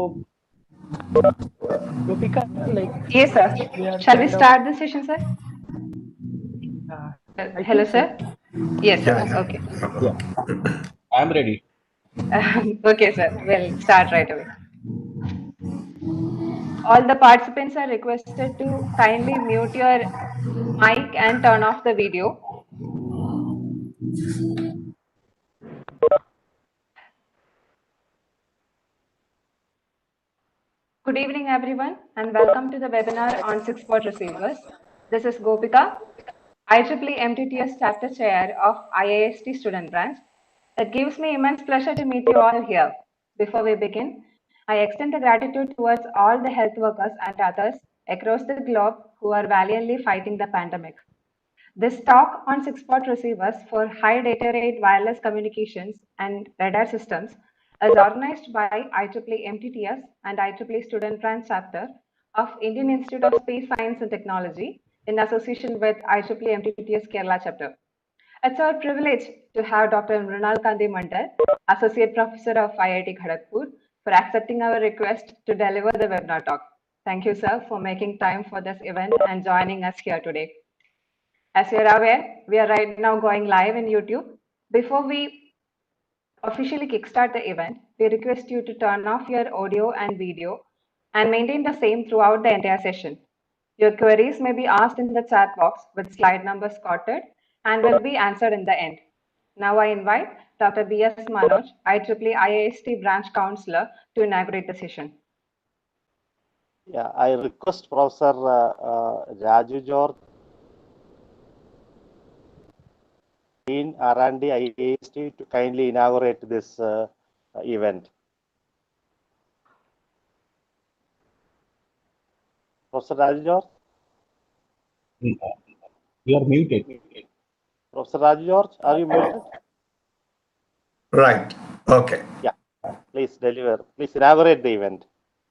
So, Gopika, like, Yes, sir. we are Shall we kind of, start the session, sir? I Hello, think so. sir. Yes, sir. Yeah, yeah. Okay. Yeah, I'm ready. Okay, sir. We'll start right away. All the participants are requested to kindly mute your mic and turn off the video. Good evening, everyone, and welcome to the webinar on 6-port receivers. This is Gopika, IEEE MTTS Chapter Chair of IIST Student Branch. It gives me immense pleasure to meet you all here. Before we begin, I extend the gratitude towards all the health workers and others across the globe who are valiantly fighting the pandemic. This talk on 6-port receivers for high data rate wireless communications and radar systems is organized by IEEE MTTS and IEEE Student Branch Chapter of Indian Institute of Space Science and Technology in association with IEEE MTTS Kerala Chapter. It's our privilege to have Dr. Mrinal Kanti Mandal, Associate Professor of IIT Kharagpur, for accepting our request to deliver the webinar talk. Thank you, sir, for making time for this event and joining us here today. As you're aware, we are right now going live in YouTube. Before we officially kickstart the event, we request you to turn off your audio and video and maintain the same throughout the entire session. Your queries may be asked in the chat box with slide numbers quoted and will be answered in the end. Now I invite Dr. B.S. Manoj, IEEE IIST Branch Counselor, to inaugurate the session. Yeah, I request Professor Raju George, Dean R&D IIST, to kindly inaugurate this event. Professor Raju George? You are muted. Professor Raju George, are you muted? Right. Okay. Yeah, please deliver. Please inaugurate the event.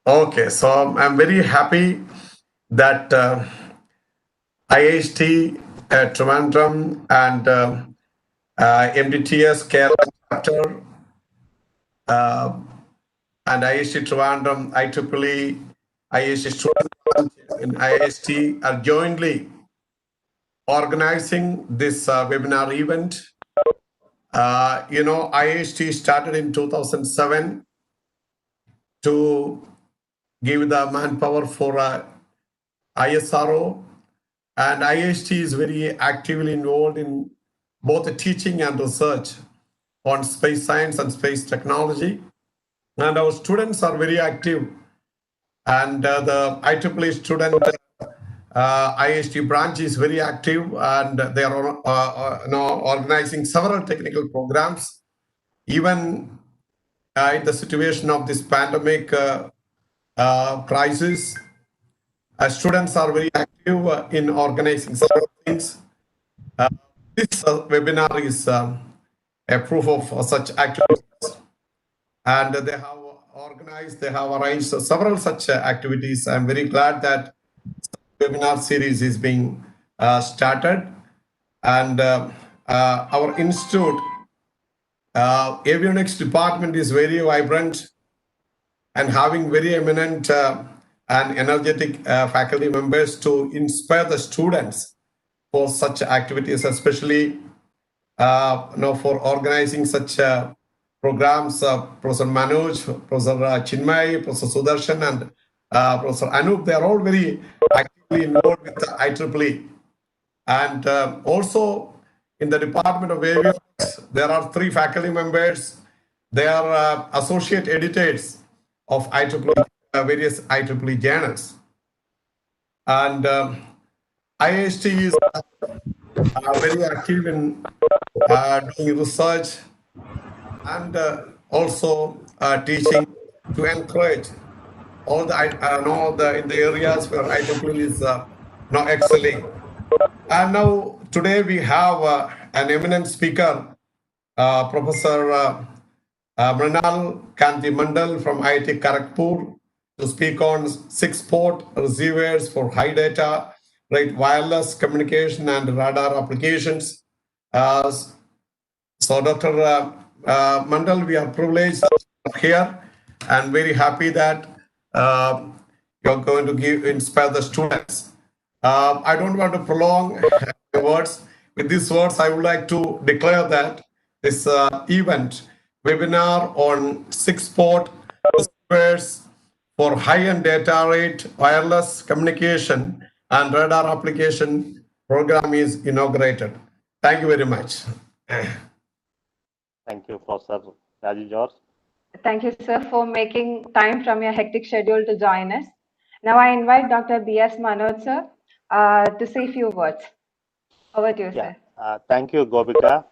Okay. So I'm very happy that IIST Trivandrum and MDTS Kerala chapter and IIST Trivandrum, IEEE, IIST students in IIST are jointly organizing this webinar event. IIST started in 2007 to give the manpower for ISRO, and IIST is very actively involved in both the teaching and research on space science and space technology. And our students are very active, and the IEEE student IIST branch is very active, and they are organizing several technical programs. Even in the situation of this pandemic crisis, students are very active in organizing several things. This webinar is a proof of such activities, and they have arranged several such activities. I'm very glad that webinar series is being started, and our institute avionics department is very vibrant and having very eminent and energetic faculty members to inspire the students for such activities, especially for organizing such programs. Professor Manoj, Professor Chinmay, Professor Sudarshan, and Professor Anup, they are all very actively involved with the IEEE. And also in the Department of Avionics, there are 3 faculty members. They are associate editors of IEEE, various IEEE journals. And IIST is very active in doing research and also teaching to encourage all the in the areas where IEEE is excelling. And now today we have an eminent speaker, Professor Mrinal Kanti Mandal from IIT Kharagpur, to speak on 6-port receivers for high data, right, wireless communication and radar applications. So Dr. Mandal, we are privileged here, and very happy that you're going to inspire the students. I don't want to prolong the words. With these words, I would like to declare that this event, webinar on 6-port receivers for high-end data rate, wireless communication, and radar application program is inaugurated. Thank you very much. Thank you, Professor Raju George. Thank you, sir, for making time from your hectic schedule to join us. Now I invite Dr. B.S. Manoj, sir, to say a few words. Over to you, Yeah, sir. thank you, Gopika.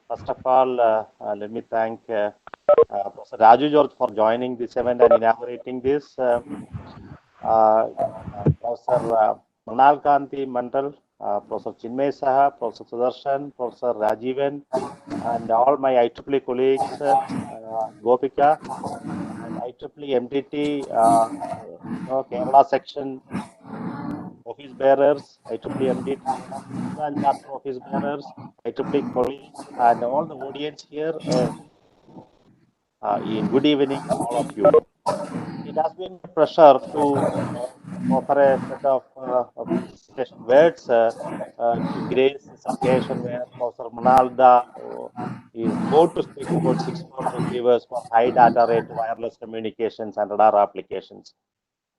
First of all, let me thank Professor Raju George for joining this event and inaugurating this. Professor Manal Kanti Mandal, Professor Chinmay Saha, Professor Sudarshan, Professor Rajivan, and all my IEEE colleagues, Gopika, and IEEE MTT, Kerala section office bearers, IEEE MDT, and chapter office bearers, IEEE colleagues, and all the audience here. Good evening, all of you. It has been a pleasure to offer a set of presentation words to grace this occasion where Professor Manalda is about to speak about 6-port receivers for high data rate wireless communications and radar applications.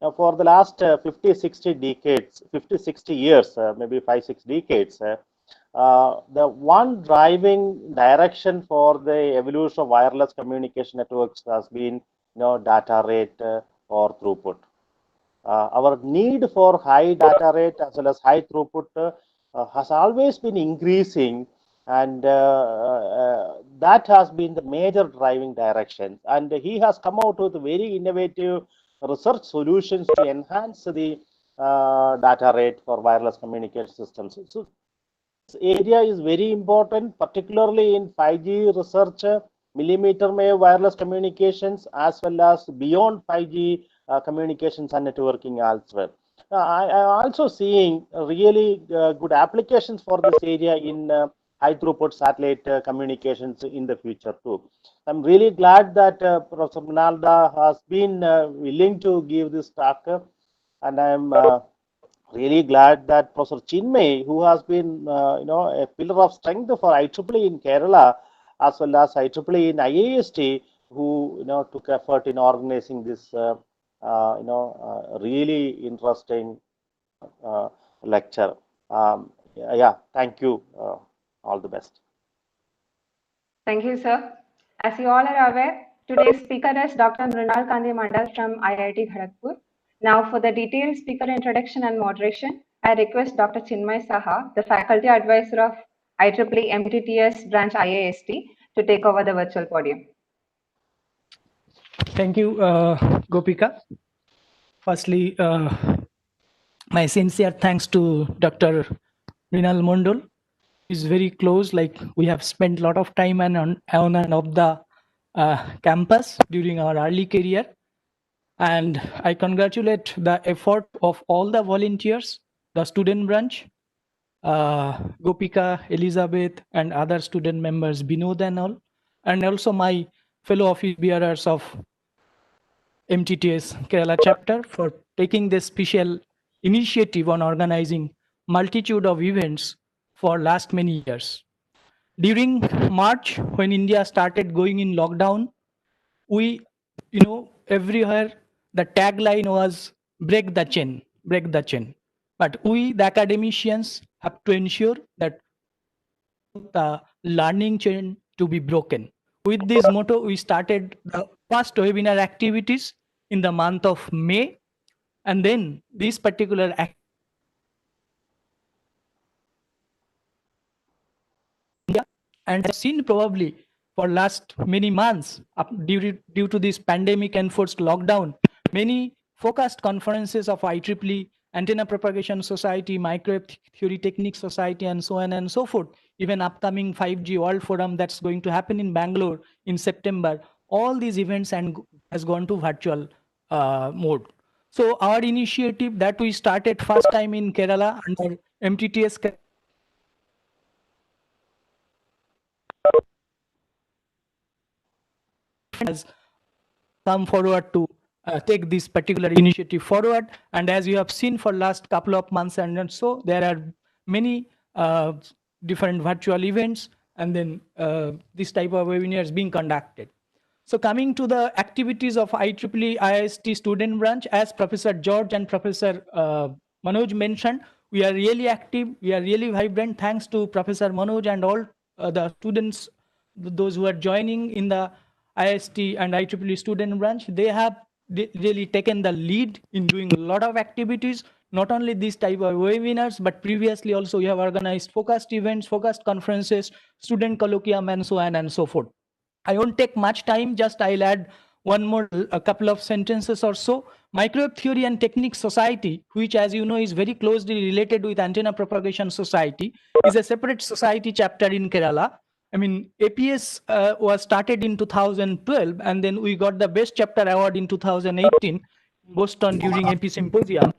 Now, for the last 50, 60 decades, 50, 60 years, maybe 5, 6 decades, the one driving direction for the evolution of wireless communication networks has been, data rate or throughput. Our need for high data rate as well as high throughput has always been increasing, and that has been the major driving direction. And he has come out with very innovative research solutions to enhance the data rate for wireless communication systems. So this area is very important, particularly in 5G research, millimeter wave wireless communications, as well as beyond 5G communications and networking elsewhere. I am also seeing really good applications for this area in high throughput satellite communications in the future too. I'm really glad that Professor Minalda has been willing to give this talk, and I'm really glad that Professor Chinmay, who has been a pillar of strength for IEEE in Kerala as well as IEEE in IAST, who took effort in organizing this really interesting lecture. Yeah, thank you. All the best. Thank you, sir. As you all are aware, today's speaker is Dr. Mrinal Kanti Mandal from IIT Kharagpur. Now, for the detailed speaker introduction and moderation, I request Dr. Chinmay Saha, the faculty advisor of IEEE MTTS branch IAST, to take over the virtual podium. Thank you, Gopika. Firstly, my sincere thanks to Dr. Rinal Mondol. He's very close, like we have spent a lot of time on and off the campus during our early career. And I congratulate the effort of all the volunteers, the student branch, Gopika, Elizabeth, and other student members, Binod and all, and also my fellow office bearers of MTTS Kerala chapter for taking this special initiative on organizing multitude of events for last many years. During March, when India started going in lockdown, we, everywhere the tagline was break the chain, break the chain. But we, the academicians, have to ensure that the learning chain to be broken. With this motto, we started the first webinar activities in the month of May, and then this particular and have seen probably for last many months due to this pandemic enforced lockdown, many focused conferences of IEEE, Antenna Propagation Society, Microwave Theory Technique Society, and so on and so forth. Even upcoming 5G World Forum that's going to happen in Bangalore in September. All these events has gone to virtual mode. So our initiative that we started first time in Kerala under MTTS has come forward to take this particular initiative forward. And as you have seen for last couple of months and so, there are many different virtual events, and then this type of webinars being conducted. So coming to the activities of IEEE IIST student branch, as Professor George and Professor Manoj mentioned, we are really active, we are really vibrant, thanks to Professor Manoj and all the students, those who are joining in the IIST and IEEE student branch. They have really taken the lead in doing a lot of activities, not only this type of webinars, but previously also we have organized focused events, focused conferences, student colloquium, and so on and so forth. I won't take much time, just I'll add one more, a couple of sentences or so. Microwave Theory and Techniques Society, which as you know is very closely related with Antenna Propagation Society, is a separate society chapter in Kerala. I mean, APS was started in 2012, and then we got the Best Chapter Award in 2018 in Boston during AP Symposium.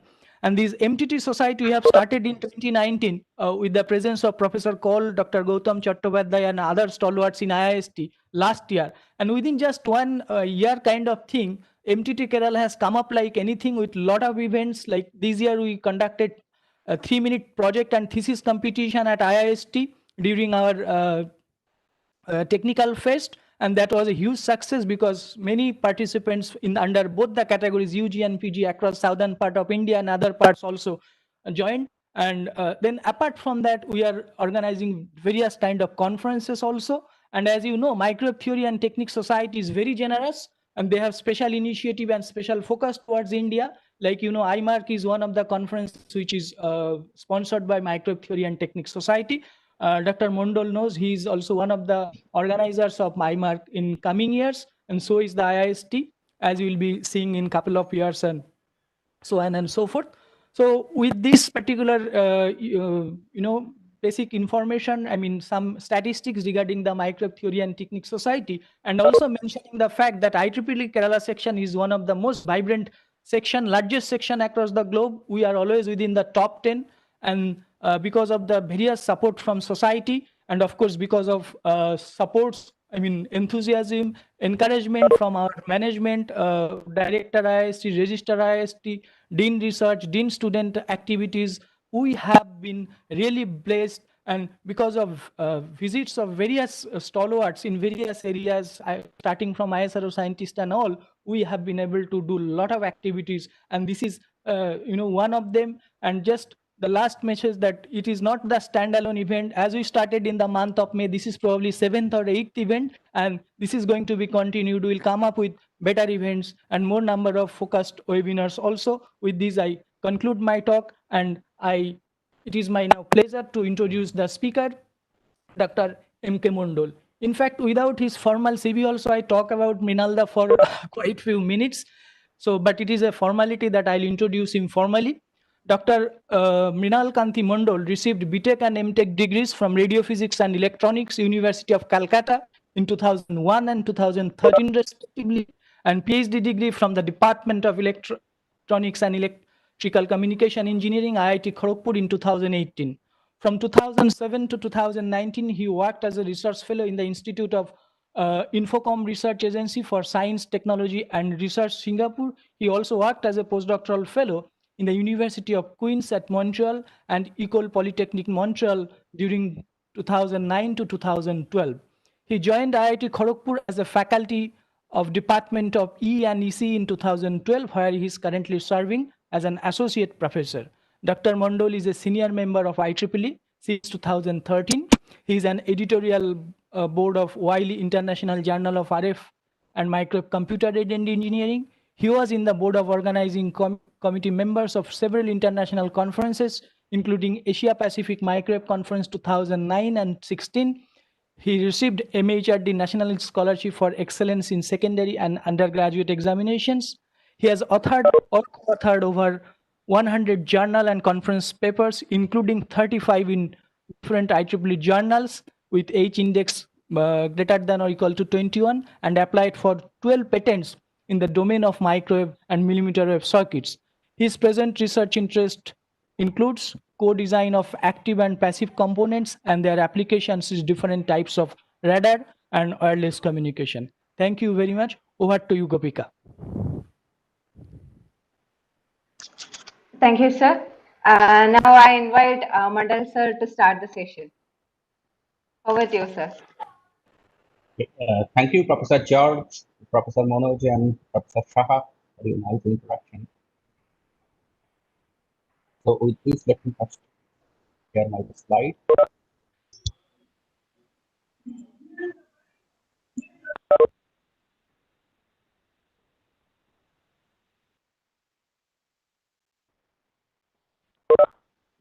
And this MTT Society we have started in 2019 with the presence of Professor Kaul, Dr. Gautam Chattopadhyay, and other stalwarts in IIST last year. And within just 1 year kind of thing, MTT Kerala has come up like anything with lot of events. Like this year, we conducted a 3-minute project and thesis competition at IIST during our technical fest, and that was a huge success because many participants in under both the categories UG and PG across southern part of India and other parts also joined. And then apart from that, we are organizing various kind of conferences also. And as you know, Microwave Theory and Technique Society is very generous, and they have special initiative and special focus towards India. Like, you know, IMARC is one of the conferences which is sponsored by Microwave Theory and Technique Society. Dr. Mondal knows he is also one of the organizers of IMARC in coming years, and so is the IIST, as you will be seeing in couple of years, and so on and so forth. So with this particular, basic information, I mean, some statistics regarding the Microwave Theory and Technique Society, and also mentioning the fact that IEEE Kerala section is one of the most vibrant section, largest section across the globe. We are always within the top 10, and because of the various support from society, and of course because of supports, I mean enthusiasm, encouragement from our management, director IIST, register IIST, dean research, dean student activities, we have been really blessed. And because of visits of various stalwarts in various areas, starting from ISRO scientists and all, we have been able to do a lot of activities, and this is one of them. And just the last message that it is not the standalone event. As we started in the month of May, this is probably 7th or 8th event, and this is going to be continued. We will come up with better events and more number of focused webinars also. With this, I conclude my talk, and it is my now pleasure to introduce the speaker, Dr. M.K. Mondal. In fact, without his formal CV also, I talk about Mrinalda for quite few minutes. So, but it is a formality that I'll introduce him formally. Dr. Mrinal Kanti Mondal received BTech and MTech degrees from Radio Physics and Electronics, University of Calcutta in 2001 and 2013 respectively, and PhD degree from the Department of Electronics and Electrical Communication Engineering, IIT Kharagpur in 2018. From 2007 to 2019, he worked as a research fellow in the Institute of Infocom Research Agency for Science, Technology and Research, Singapore. He also worked as a postdoctoral fellow in the University of Queen's at Montreal and École Polytechnique Montreal during 2009 to 2012. He joined IIT Kharagpur as a faculty of Department of E and EC in 2012, where he is currently serving as an associate professor. Dr. Mondal is a senior member of IEEE since 2013. He is an editorial board of Wiley International Journal of RF and Microwave Computer Aided Engineering. He was in the board of organizing committee members of several international conferences, including Asia Pacific Microwave Conference 2009 and 16. He received MHRD National Scholarship for Excellence in Secondary and Undergraduate Examinations. He has authored or co-authored over 100 journal and conference papers, including 35 in different IEEE journals with H index greater than or equal to 21, and applied for 12 patents in the domain of microwave and millimeter wave circuits. His present research interest includes co-design of active and passive components and their applications in different types of radar and wireless communication. Thank you very much. Over to you, Gopika. Thank you, sir. Now I invite Mandal sir to start the session. Over to you, sir. Thank you, Professor George, Professor Manoj, and Professor Shah for your nice introduction. So with this, let me first share my slide.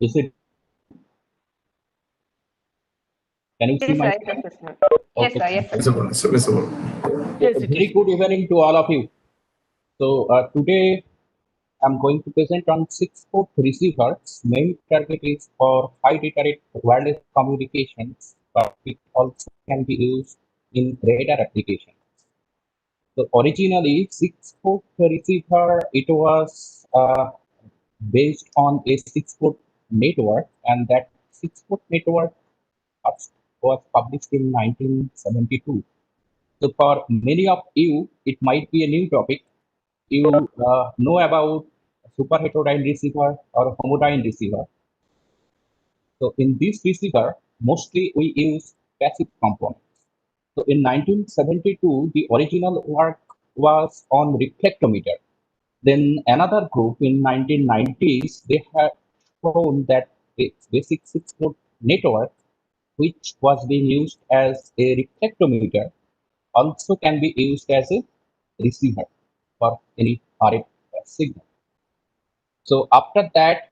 Is it? Can you see Yes, my sir. screen? Yes, sir. Yes, Okay. sir. Yes, sir. Visible, it's visible. Yes, So it very is. good evening to all of you. So today I'm going to present on 6-port receivers. Main target is for high data rate wireless communications, but it also can be used in radar applications. So originally 6-port receiver, it was based on a 6-port network, and that 6-port network first was published in 1972. So for many of you, it might be a new topic. You know about super heterodyne receiver or homodyne receiver. So in this receiver, mostly we use passive components. So in 1972, the original work was on reflectometer. Then another group in 1990s, they had shown that a basic 6-port network, which was being used as a reflectometer, also can be used as a receiver for any RF signal. So after that,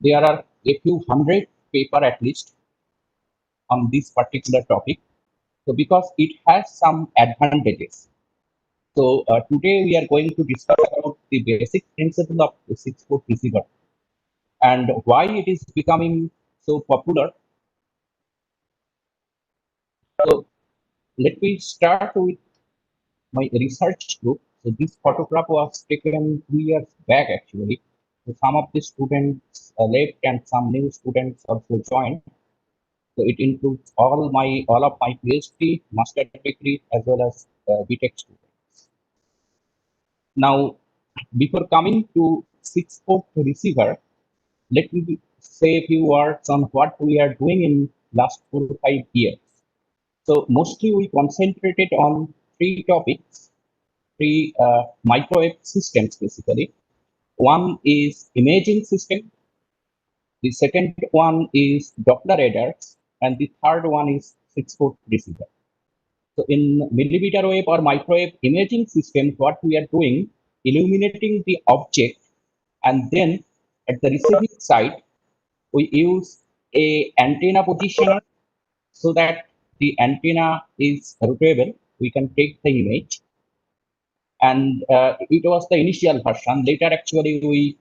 there are a few hundred paper at least on this particular topic. So because it has some advantages. So today we are going to discuss about the basic principle of the 6-port receiver and why it is becoming so popular. So let me start with my research group. So this photograph was taken 2 years back actually. So some of the students left and some new students also joined. So it includes all of my PhD, master degree, as well as BTech students. Now, before coming to 6-port receiver, let me say a few words on what we are doing in last 4 to 5 years. So mostly we concentrated on 3 topics, 3 microwave systems basically. One is imaging system, the second one is Doppler radars, and the third one is 6-port receiver. So in millimeter wave or microwave imaging system, what we are doing, illuminating the object, and then at the receiving side, we use a antenna positioner so that the antenna is rotatable. We can take the image, and it was the initial version. Later, actually, we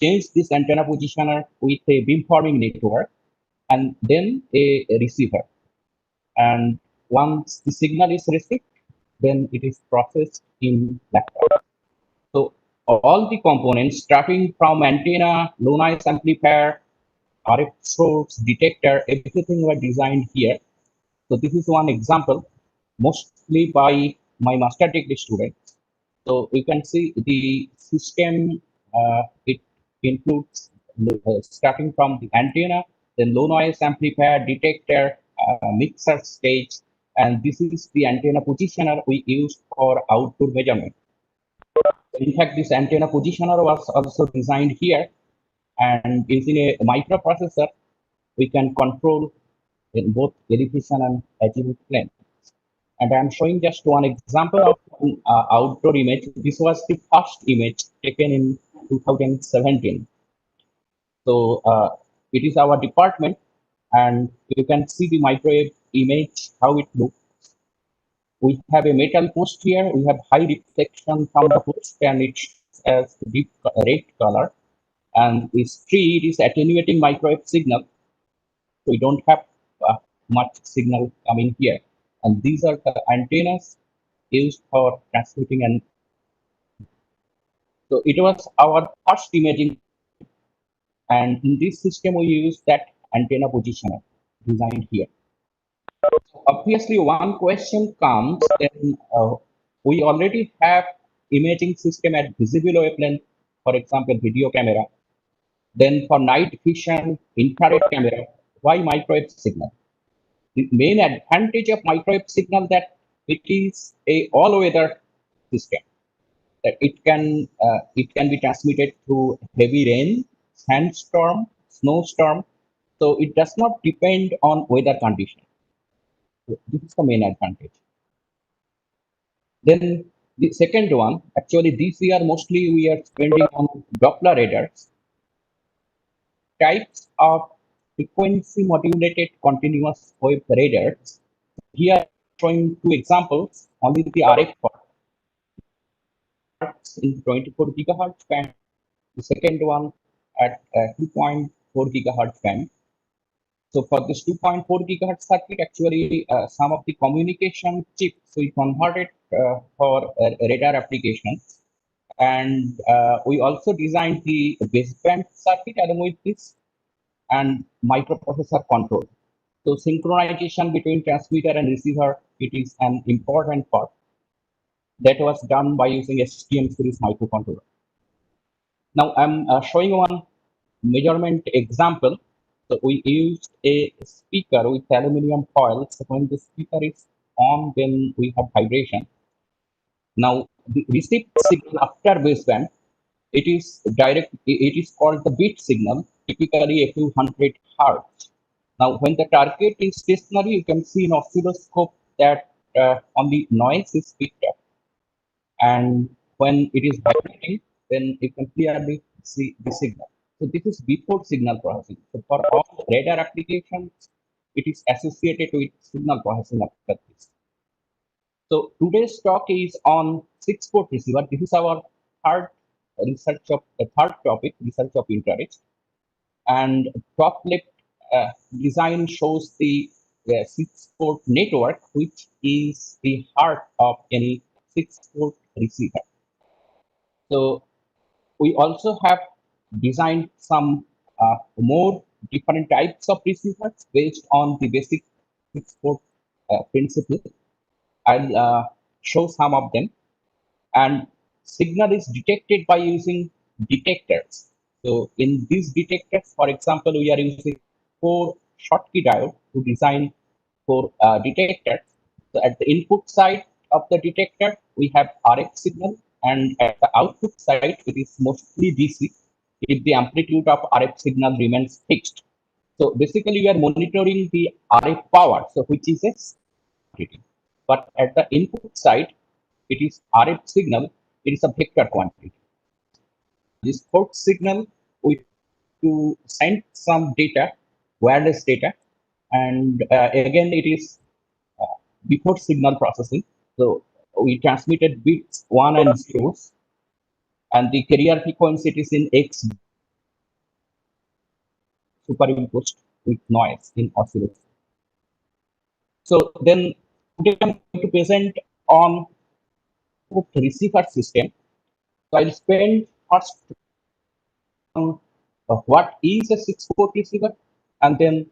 changed this antenna positioner with a beamforming network, and then a receiver. And once the signal is received, then it is processed in laptop. So all the components starting from antenna, low noise amplifier, RF source, detector, everything were designed here. So this is one example, mostly by my master degree students. So you can see the system, it includes starting from the antenna, then low noise amplifier, detector, mixer stage, and this is the antenna positioner we use for output measurement. In fact, this antenna positioner was also designed here, and using a microprocessor, we can control in both elevation and azimuth plane. And I'm showing just one example of an outdoor image. This was the first image taken in 2017. So it is our department, and you can see the microwave image, how it looks. We have a metal post here. We have high reflection from the post, and it's as deep red color. And this tree is attenuating microwave signal. So we don't have much signal coming here. And these are the antennas used for transmitting. And so it was our first imaging. And in this system, we use that antenna positioner designed here. Obviously, one question comes then we already have imaging system at visible wavelength, for example, video camera. Then for night vision, infrared camera. Why microwave signal? The main advantage of microwave signal that it is a all-weather system. That it can be transmitted through heavy rain, sandstorm, snowstorm. So it does not depend on weather condition. So this is the main advantage. Then the second one, actually this year mostly we are spending on Doppler radars. Types of frequency modulated continuous wave radars. Here showing two examples, only the RF part in 24 gigahertz band, the second one at 2.4 gigahertz band. So for this 2.4 gigahertz circuit, actually some of the communication chips we converted for radar applications. And we also designed the baseband circuit along with this and microprocessor control. So synchronization between transmitter and receiver, it is an important part that was done by using STM series microcontroller. Now I'm showing one measurement example. So we used a speaker with aluminum foil. So when the speaker is on, then we have vibration. Now the received signal after baseband, it is direct. It is called the bit signal, typically a few hundred hertz. Now when the target is stationary, you can see in oscilloscope that only noise is picked up, and when it is vibrating, then you can clearly see the signal. So this is before signal processing. So for all radar applications, it is associated with signal processing after this. So today's talk is on 6-port receiver. This is our third third topic, research of interest. And top left design shows the 6-port network, which is the heart of any 6-port receiver. So we also have designed some more different types of receivers based on the basic 6-port principle. I'll show some of them. And signal is detected by using detectors. So in these detectors, for example, we are using 4 Schottky diode to design 4 detectors. So at the input side of the detector, we have RF signal, and at the output side, it is mostly DC if the amplitude of RF signal remains fixed. So basically, we are monitoring the RF power, so which is a quantity. But at the input side, it is RF signal, it is a vector quantity. This port signal, we to send some data, wireless data, and again, it is before signal processing. So we transmitted bits 1 and 0s, and the carrier frequency is in X superimposed with noise in oscilloscope. So then today I'm going to present on receiver system. So I'll spend first on what is a 6-port receiver, and then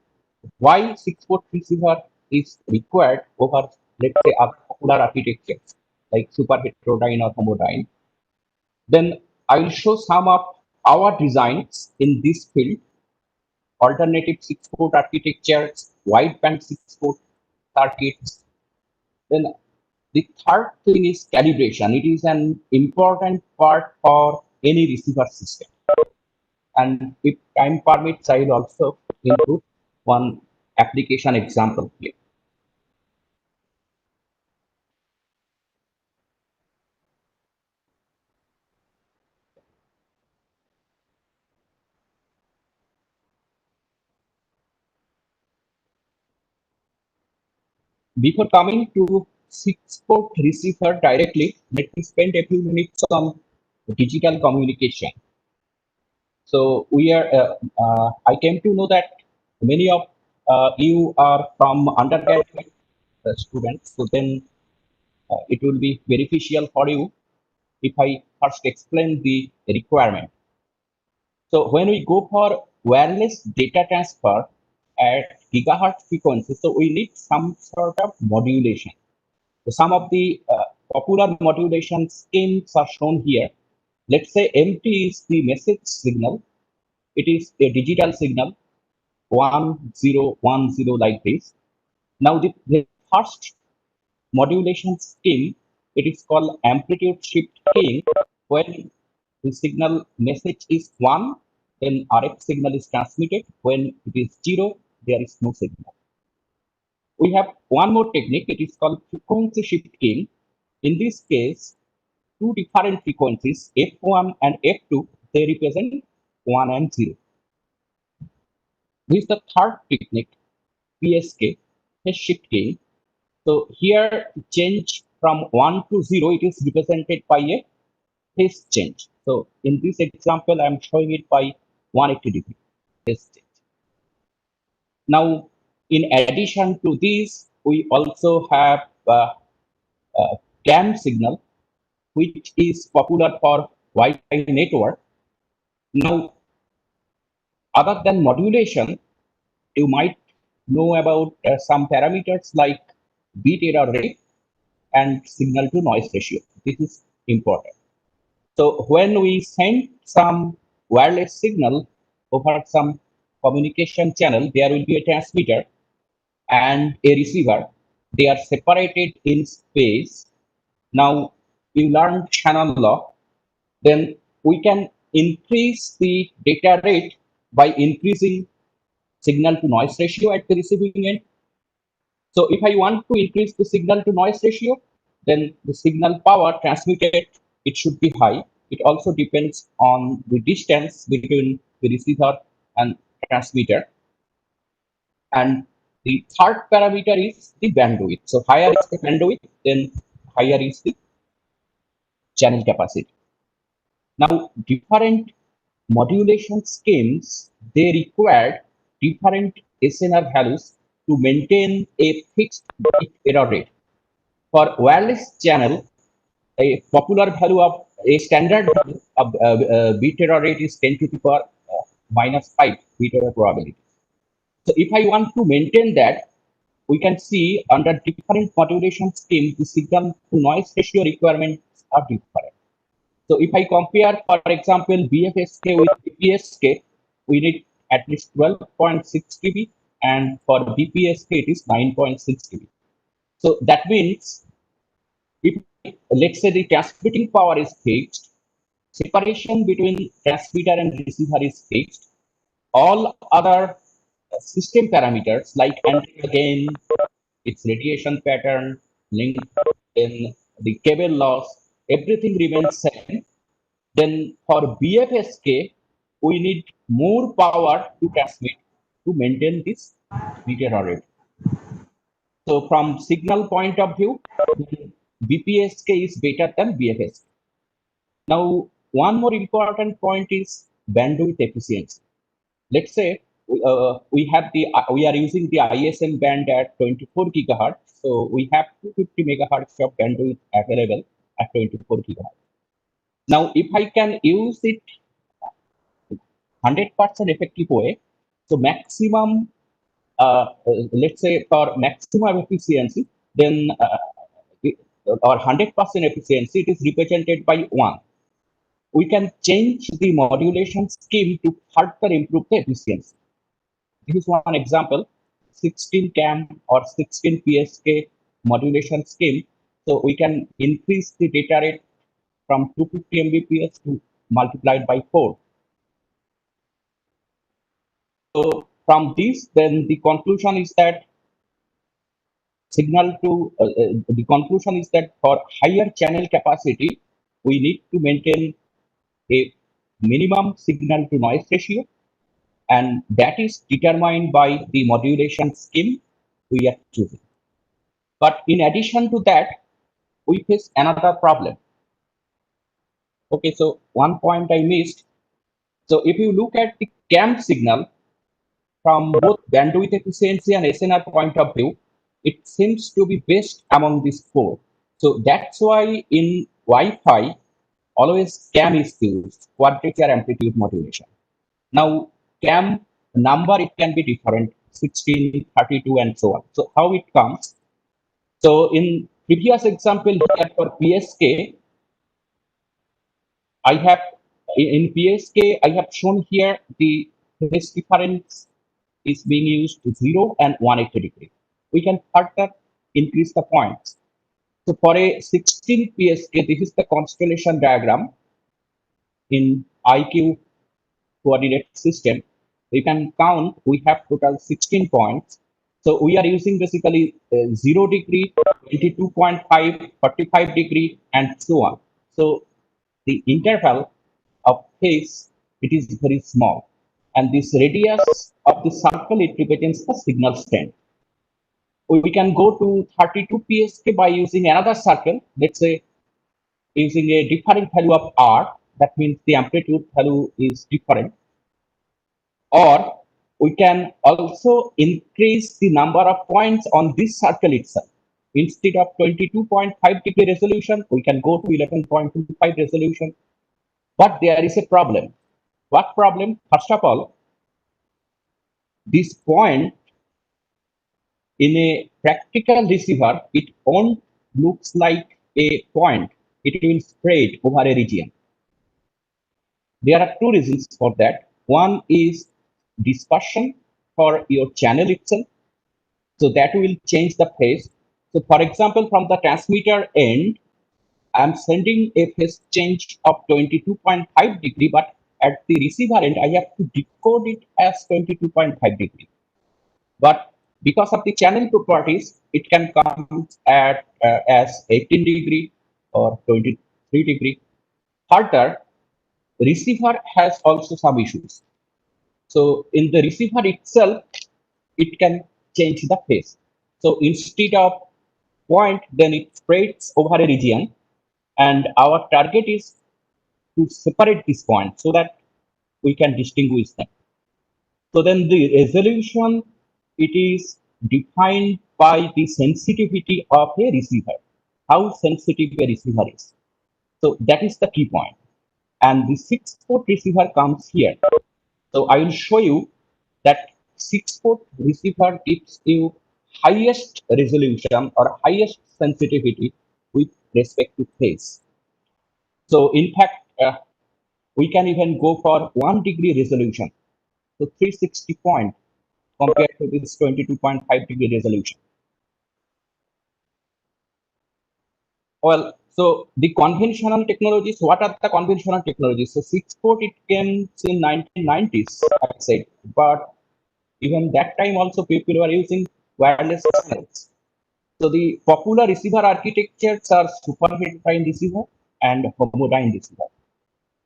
why 6-port receiver is required over, let's say, other popular architectures like super heterodyne or homodyne. Then I'll show some of our designs in this field, alternative 6-port architectures, wideband 6-port circuits. Then the third thing is calibration. It is an important part for any receiver system. And if time permits, I will also include one application example here. Before coming to 6-port receiver directly, let me spend a few minutes on digital communication. So we are, I came to know that many of you are from undergraduate students. So then it will be beneficial for you if I first explain the requirement. So when we go for wireless data transfer at gigahertz frequency, so we need some sort of modulation. So some of the popular modulation schemes are shown here. Let's say MT is the message signal. It is a digital signal, 1010 like this. Now the first modulation scheme, it is called amplitude shift keying. When the signal message is 1, then RF signal is transmitted. When it is 0, there is no signal. We have one more technique, it is called frequency shift keying. In this case, two different frequencies, F1 and F2, they represent 1 and 0. This is the third technique, PSK, phase shift keying. So here, change from 1 to 0, it is represented by a phase change. So in this example, I'm showing it by 180 degree phase change. Now, in addition to this, we also have CAM signal, which is popular for Wi-Fi network. Now, other than modulation, you might know about some parameters like bit error rate and signal to noise ratio. This is important. So when we send some wireless signal over some communication channel, there will be a transmitter and a receiver. They are separated in space. Now you learned Shannon law. Then we can increase the data rate by increasing signal to noise ratio at the receiving end. So if I want to increase the signal to noise ratio, then the signal power transmitted, it should be high. It also depends on the distance between the receiver and transmitter. And the third parameter is the bandwidth. So higher is the bandwidth, then higher is the channel capacity. Now, different modulation schemes, they require different SNR values to maintain a fixed bit error rate. For wireless channel, a popular value of a standard value of bit error rate is 10 to the power -5 bit error probability. So if I want to maintain that, we can see under different modulation schemes, the signal to noise ratio requirements are different. So if I compare, for example, BFSK with BPSK, we need at least 12.6 dB, and for BPSK it is 9.6 dB. So that means, if let's say the transmitting power is fixed, separation between transmitter and receiver is fixed, all other system parameters like antenna gain, its radiation pattern, link, then the cable loss, everything remains same. Then for BFSK, we need more power to transmit to maintain this bit error rate. So from signal point of view, BPSK is better than BFSK. Now, one more important point is bandwidth efficiency. Let's say we are using the ISM band at 24 gigahertz. So we have 250 megahertz of bandwidth available at 24 gigahertz. Now, if I can use it 100% effective way, so maximum, let's say for maximum efficiency, then or 100% efficiency, it is represented by 1. We can change the modulation scheme to further improve the efficiency. This is one example, 16 CAM or 16 PSK modulation scheme. So we can increase the data rate from 250 Mbps to multiplied by 4. So from this, then the conclusion is that for higher channel capacity, we need to maintain a minimum signal to noise ratio, and that is determined by the modulation scheme we are choosing. But in addition to that, we face another problem. Okay, so one point I missed. So if you look at the CAM signal from both bandwidth efficiency and SNR point of view, it seems to be best among these four. So that's why in Wi-Fi, always CAM is used, quadrature amplitude modulation. Now, CAM number, it can be different, 16, 32, and so on. So how it comes? So in previous example here for PSK, I have in PSK, I have shown here the phase difference is being used to 0 and 180 degree. We can further increase the points. So for a 16 PSK, this is the constellation diagram in IQ coordinate system. You can count, we have total 16 points. So we are using basically 0 degree, 22.5, 45 degree, and so on. So the interval of phase, it is very small. And this radius of the circle, it represents the signal strength. We can go to 32 PSK by using another circle, let's say using a different value of R, that means the amplitude value is different. Or we can also increase the number of points on this circle itself. Instead of 22.5 degree resolution, we can go to 11.25 resolution. But there is a problem. What problem? First of all, this point in a practical receiver, it won't looks like a point. It will spread over a region. There are two reasons for that. One is dispersion for your channel itself. So that will change the phase. So for example, from the transmitter end, I'm sending a phase change of 22.5 degree, but at the receiver end, I have to decode it as 22.5 degree. But because of the channel properties, it can come at as 18 degree or 23 degree. Further, receiver has also some issues. So in the receiver itself, it can change the phase. So instead of point, then it spreads over a region, and our target is to separate this point so that we can distinguish them. So then the resolution, it is defined by the sensitivity of a receiver, how sensitive a receiver is. So that is the key point. And the 6-port receiver comes here. So I will show you that 6-port receiver gives you highest resolution or highest sensitivity with respect to phase. So in fact, we can even go for 1 degree resolution. So 360 point compared to this 22.5 degree resolution. Well, so the conventional technologies, what are the conventional technologies? So 6-port, it came in 1990s, I said, but even that time also people were using wireless channels. So the popular receiver architectures are super heterodyne receiver and homodyne receiver.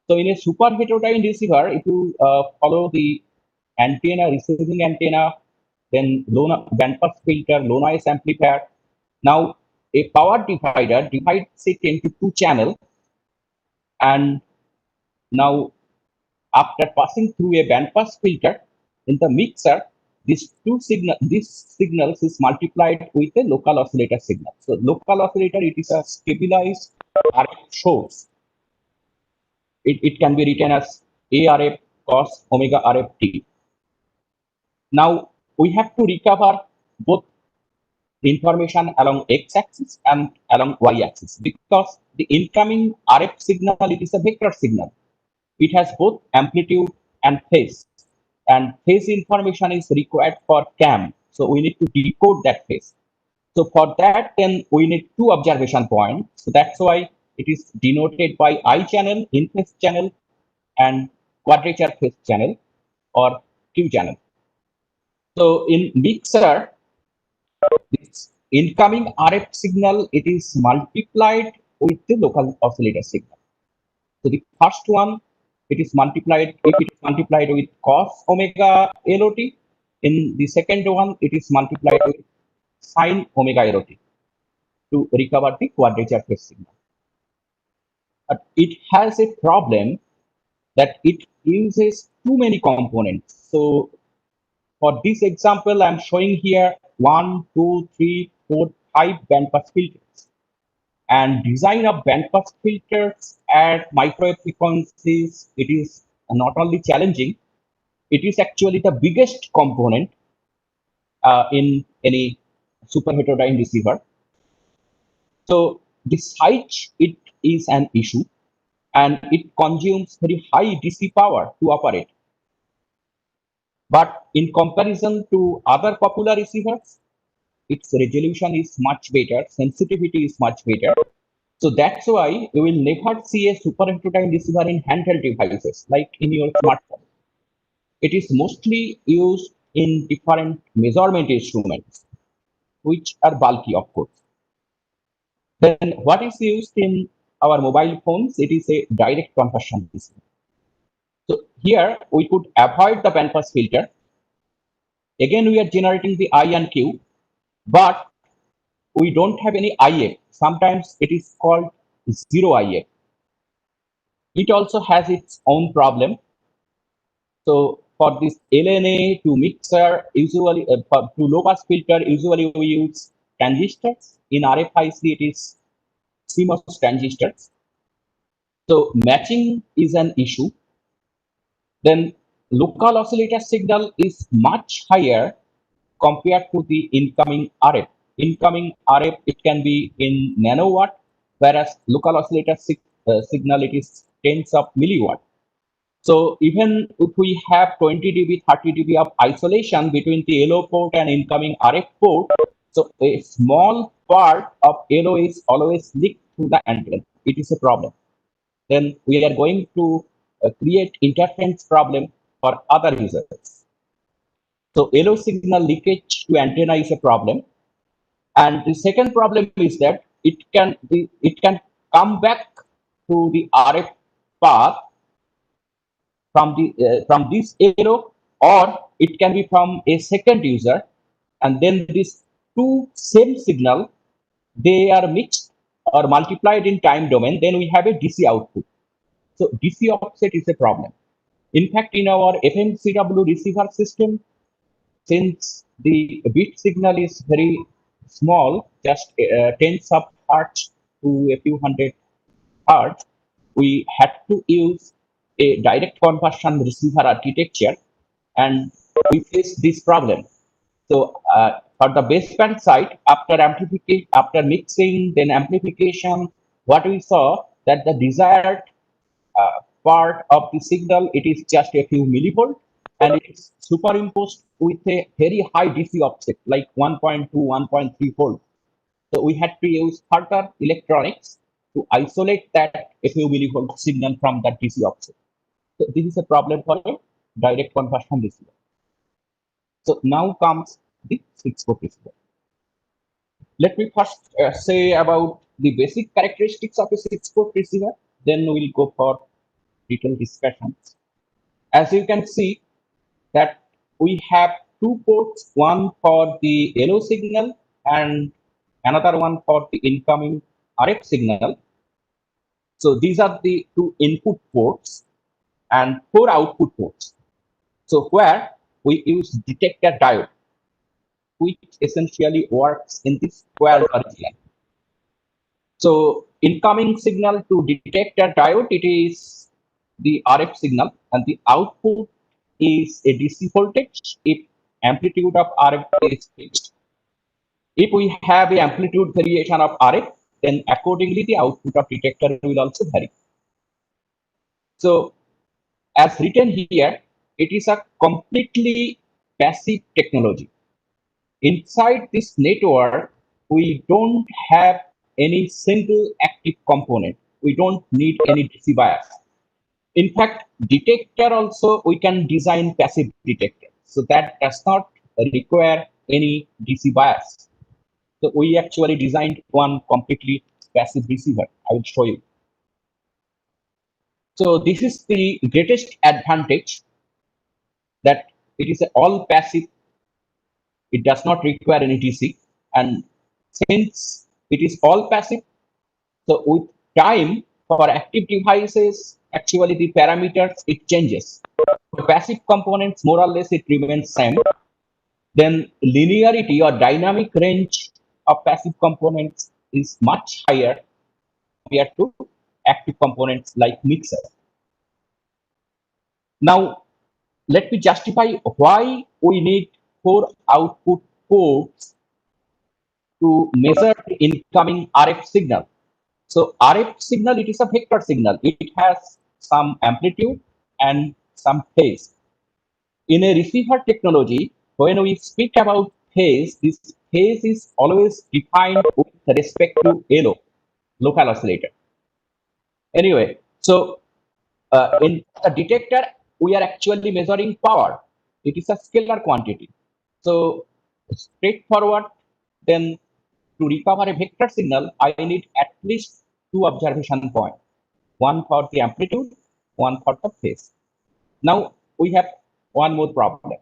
So in a super heterodyne receiver, if you follow the antenna, receiving antenna, then low bandpass filter, low noise amplifier. Now a power divider divides it into two channels, and now after passing through a bandpass filter in the mixer, these signals is multiplied with a local oscillator signal. So local oscillator, it is a stabilized RF source. It can be written as ARF cos omega RF T. Now we have to recover both information along x-axis and along y-axis, because the incoming RF signal, it is a vector signal. It has both amplitude and phase, and phase information is required for CAM. So we need to decode that phase. So for that, then we need two observation points. So that's why it is denoted by I channel, in phase channel, and quadrature phase channel or Q channel. So in mixer, this incoming RF signal, it is multiplied with the local oscillator signal. So the first one, it is multiplied, if it is multiplied with cos omega LOT, in the second one, it is multiplied with sin omega LOT to recover the quadrature phase signal. But it has a problem that it uses too many components. So for this example, I'm showing here 1, 2, 3, 4, 5 bandpass filters. And design of bandpass filters at microwave frequencies, it is not only challenging, it is actually the biggest component in any super heterodyne receiver. So this height, it is an issue, and it consumes very high DC power to operate. But in comparison to other popular receivers, its resolution is much better, sensitivity is much better. So that's why you will never see a super heterodyne receiver in handheld devices like in your smartphone. It is mostly used in different measurement instruments, which are bulky, of course. Then what is used in our mobile phones? It is a direct conversion receiver. So here we could avoid the bandpass filter. Again, we are generating the I and Q, but we don't have any IF. Sometimes it is called zero IF. It also has its own problem. So for this LNA to mixer, usually to low pass filter, usually we use transistors. In RFIC, it is CMOS transistors. So matching is an issue. Then local oscillator signal is much higher compared to the incoming RF. Incoming RF, it can be in nanowatt, whereas local oscillator signal, it is tens of milliwatt. So even if we have 20 dB, 30 dB of isolation between the LO port and incoming RF port, so a small part of LO is always leaked through the antenna. It is a problem. Then we are going to create interference problem for other users. So LO signal leakage to antenna is a problem. And the second problem is that it can come back to the RF path from this LO, or it can be from a second user, and then these two same signal, they are mixed or multiplied in time domain, then we have a DC output. So DC offset is a problem. In fact, in our FMCW receiver system, since the bit signal is very small, just tens of hertz to a few hundred hertz, we had to use a direct conversion receiver architecture, and we faced this problem. So for the baseband side, after amplification, after mixing, then amplification, what we saw that the desired part of the signal, it is just a few millivolt, and it is superimposed with a very high DC offset, like 1.2, 1.3 volt. So we had to use further electronics to isolate that a few millivolt signal from that DC offset. So this is a problem for a direct conversion receiver. So now comes the 6-port receiver. Let me first say about the basic characteristics of a 6-port receiver, then we'll go for detailed discussions. As you can see that we have two ports, one for the LO signal and another one for the incoming RF signal. So these are the two input ports and four output ports. So where we use detector diode, which essentially works in this square region. So incoming signal to detector diode, it is the RF signal, and the output is a DC voltage if amplitude of RF is fixed. If we have the amplitude variation of RF, then accordingly the output of detector will also vary. So as written here, it is a completely passive technology. Inside this network, we don't have any single active component. We don't need any DC bias. In fact, detector also, we can design passive detector. So that does not require any DC bias. So we actually designed one completely passive receiver. I will show you. So this is the greatest advantage, that it is all passive. It does not require any DC. And since it is all passive, so with time, for active devices, actually the parameters, it changes. For passive components, more or less it remains same. Then linearity or dynamic range of passive components is much higher compared to active components like mixer. Now, let me justify why we need four output ports to measure the incoming RF signal. So RF signal, it is a vector signal. It has some amplitude and some phase. In a receiver technology, when we speak about phase, this phase is always defined with respect to LO, local oscillator. Anyway, so in the detector, we are actually measuring power. It is a scalar quantity. So straightforward, then to recover a vector signal, I need at least two observation points, one for the amplitude, one for the phase. Now we have one more problem.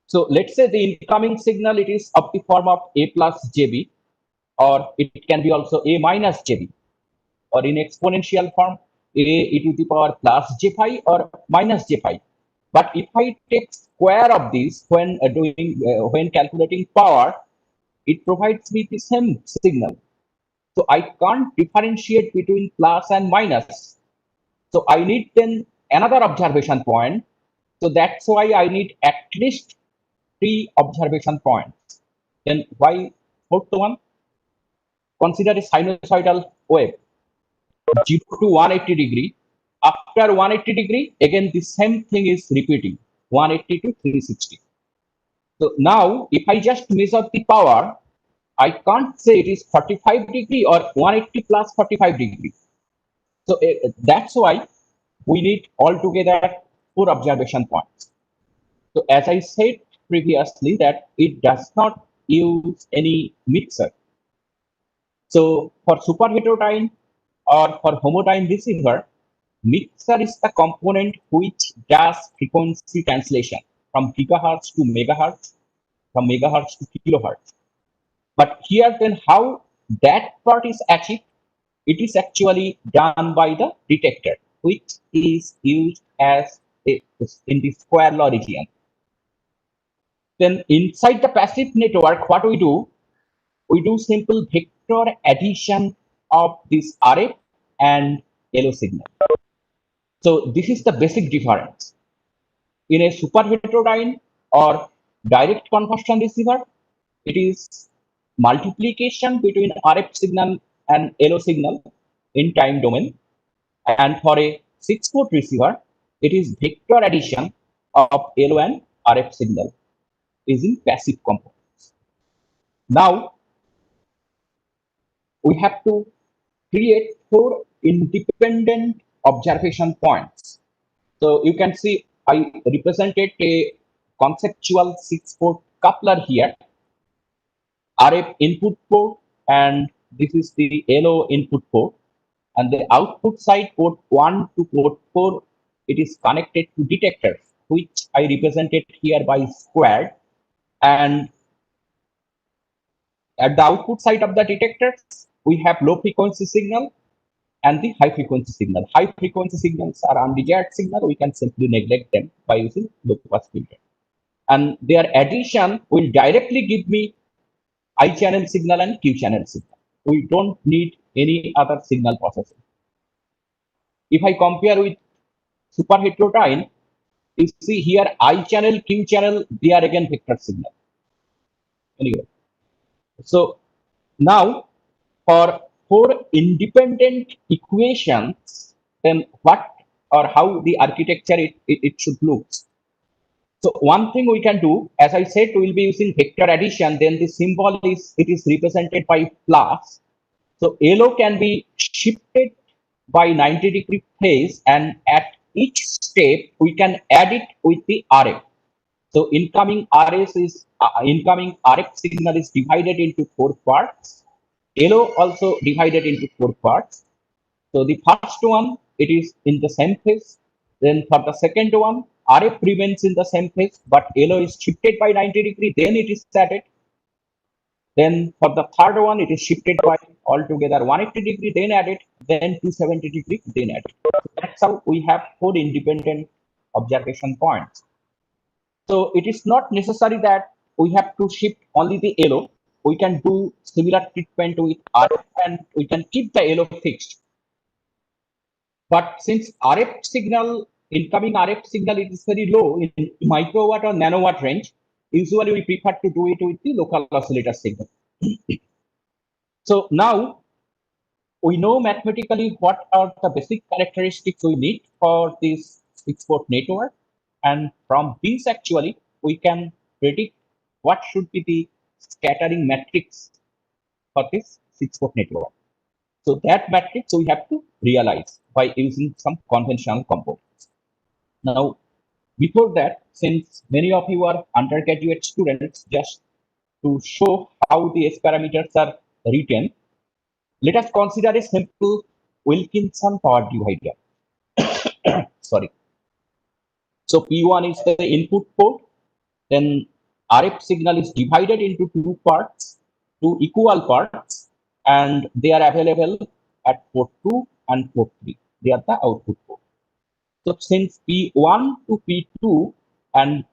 So let's say the incoming signal, it is of the form of A plus JB, or it can be also A minus JB, or in exponential form, A e to the power plus J phi or minus J phi. But if I take square of this when when calculating power, it provides me the same signal. So I can't differentiate between plus and minus. So I need then another observation point. So that's why I need at least 3 observation points. Then why fourth one? Consider a sinusoidal wave, 0 to 180 degree. After 180 degree, again the same thing is repeating, 180 to 360. So now if I just measure the power, I can't say it is 45 degree or 180 plus 45 degree. So that's why we need altogether 4 observation points. So as I said previously, that it does not use any mixer. So for super heterodyne or for homodyne receiver, mixer is the component which does frequency translation from gigahertz to megahertz, from megahertz to kilohertz. But here then how that part is achieved, it is actually done by the detector, which is used as in the square law region. Then inside the passive network, what we do simple vector addition of this RF and LO signal. So this is the basic difference. In a super heterodyne or direct conversion receiver, it is multiplication between RF signal and LO signal in time domain. And for a 6-port receiver, it is vector addition of LO and RF signal using passive components. Now, we have to create 4 independent observation points. So you can see I represented a conceptual 6-port coupler here, RF input port, and this is the LO input port. And the output side, port 1 to port 4, it is connected to detectors, which I represented here by squared. And at the output side of the detectors, we have low frequency signal and the high frequency signal. High frequency signals are undesired signal. We can simply neglect them by using low pass filter. And their addition will directly give me I channel signal and Q channel signal. We don't need any other signal processing. If I compare with super heterodyne, you see here I channel, Q channel, they are again vector signal. Anyway, so now for 4 independent equations, then what or how the architecture it should look. So one thing we can do, as I said, we will be using vector addition, then the symbol is, it is represented by plus. So LO can be shifted by 90 degree phase, and at each step we can add it with the RF. So incoming incoming RF signal is divided into 4 parts. LO also divided into 4 parts. So the first one, it is in the same phase. Then for the second one, RF remains in the same phase, but LO is shifted by 90 degree, then it is added. Then for the third one, it is shifted by altogether 180 degree, then added, then 270 degree, then added. So that's how we have 4 independent observation points. So it is not necessary that we have to shift only the LO. We can do similar treatment with RF and we can keep the LO fixed. But since RF signal, incoming RF signal, it is very low in microwatt or nanowatt range, usually we prefer to do it with the local oscillator signal. So now we know mathematically what are the basic characteristics we need for this 6-port network. And from these actually, we can predict what should be the scattering matrix for this 6-port network. So that matrix we have to realize by using some conventional components. Now, before that, since many of you are undergraduate students, just to show how the S parameters are written, let us consider a simple Wilkinson power divider. Sorry. So P1 is the input port, then RF signal is divided into two parts, two equal parts, and they are available at port 2 and port 3. They are the output port. So since P1 to P2 and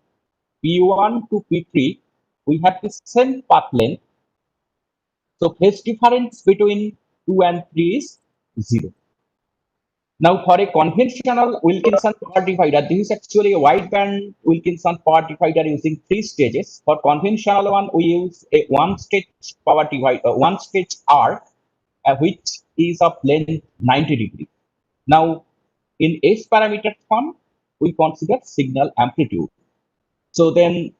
P1 to P3, we have the same path length. So phase difference between 2 and 3 is 0. Now, for a conventional Wilkinson power divider, this is actually a wideband Wilkinson power divider using 3 stages. For conventional one, we use a one-stage power divider, one-stage arc, which is of length 90 degrees. Now, in S parameter form, we consider signal amplitude. So then,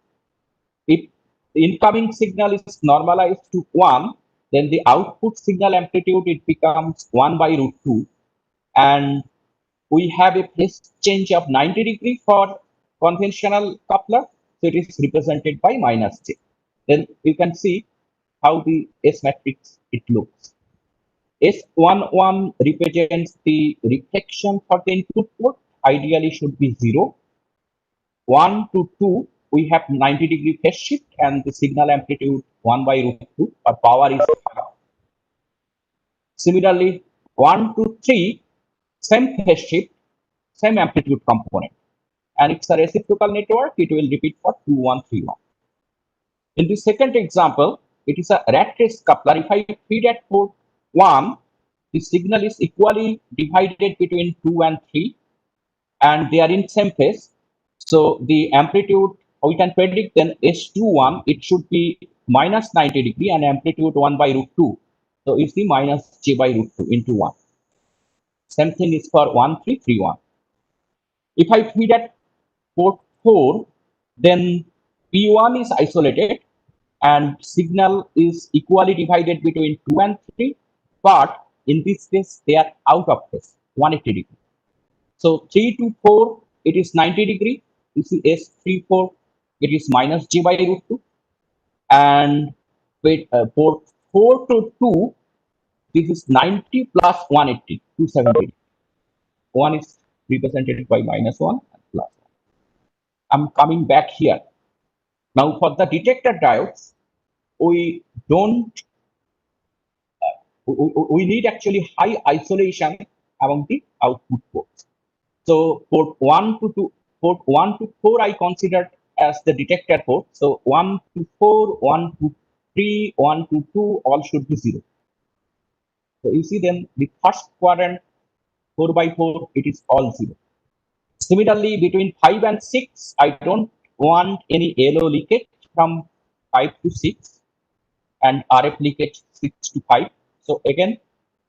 if the incoming signal is normalized to 1, then the output signal amplitude, it becomes 1 by root 2. And we have a phase change of 90 degrees for conventional coupler. So it is represented by minus j. Then you can see how the S matrix it looks. S11 represents the reflection for the input port. Ideally should be 0. 1 to 2, we have 90 degree phase shift and the signal amplitude 1 by root 2, or power is half. Similarly, 1 to 3, same phase shift, same amplitude component. And it's a reciprocal network, it will repeat for 2, 1, 3, 1. In the second example, it is a rat race coupler. If I feed at port 1, the signal is equally divided between 2 and 3, and they are in same phase. So the amplitude, we can predict then S21, it should be minus 90 degree and amplitude 1 by root 2. So it's the minus j by root 2 into 1. Same thing is for 1, 3, 3, 1. If I feed at port 4, then P1 is isolated and signal is equally divided between 2 and 3, but in this case, they are out of phase, 180 degree. So 3 to 4, it is 90 degree. This is S34, it is minus j by root 2. And port 4 to 2, this is 90 plus 180, 270. 1 is represented by minus 1 and plus 1. I'm coming back here. Now for the detector diodes, we don't, we need actually high isolation among the output ports. So port 1 to 2, port 1 to 4 I considered as the detector port. So 1 to 4, 1 to 3, 1 to 2, all should be 0. So you see then the first quadrant 4 by 4, it is all 0. Similarly, between 5 and 6, I don't want any LO leakage from 5 to 6 and RF leakage 6 to 5. So again,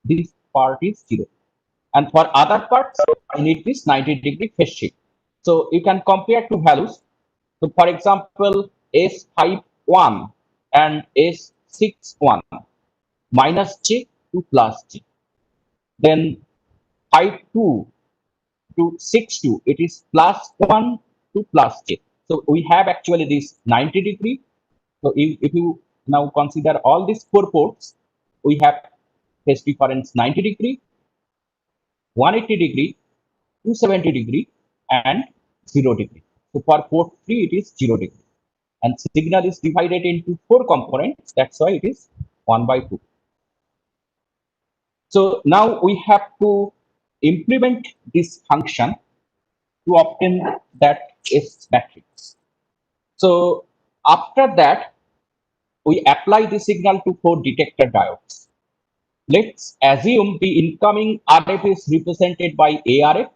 this part is 0. And for other parts, I need this 90 degree phase shift. So you can compare two values. So for example, S51 and S61, minus J to plus J. Then 52 to 62, it is plus 1 to plus J. So we have actually this 90 degree. So if you now consider all these 4 ports, we have phase difference 90 degree, 180 degree, 270 degree, and 0 degree. So for port 3, it is 0 degree. And signal is divided into 4 components. That's why it is 1 by 2. So now we have to implement this function to obtain that S matrix. So after that, we apply the signal to 4 detector diodes. Let's assume the incoming RF is represented by ARF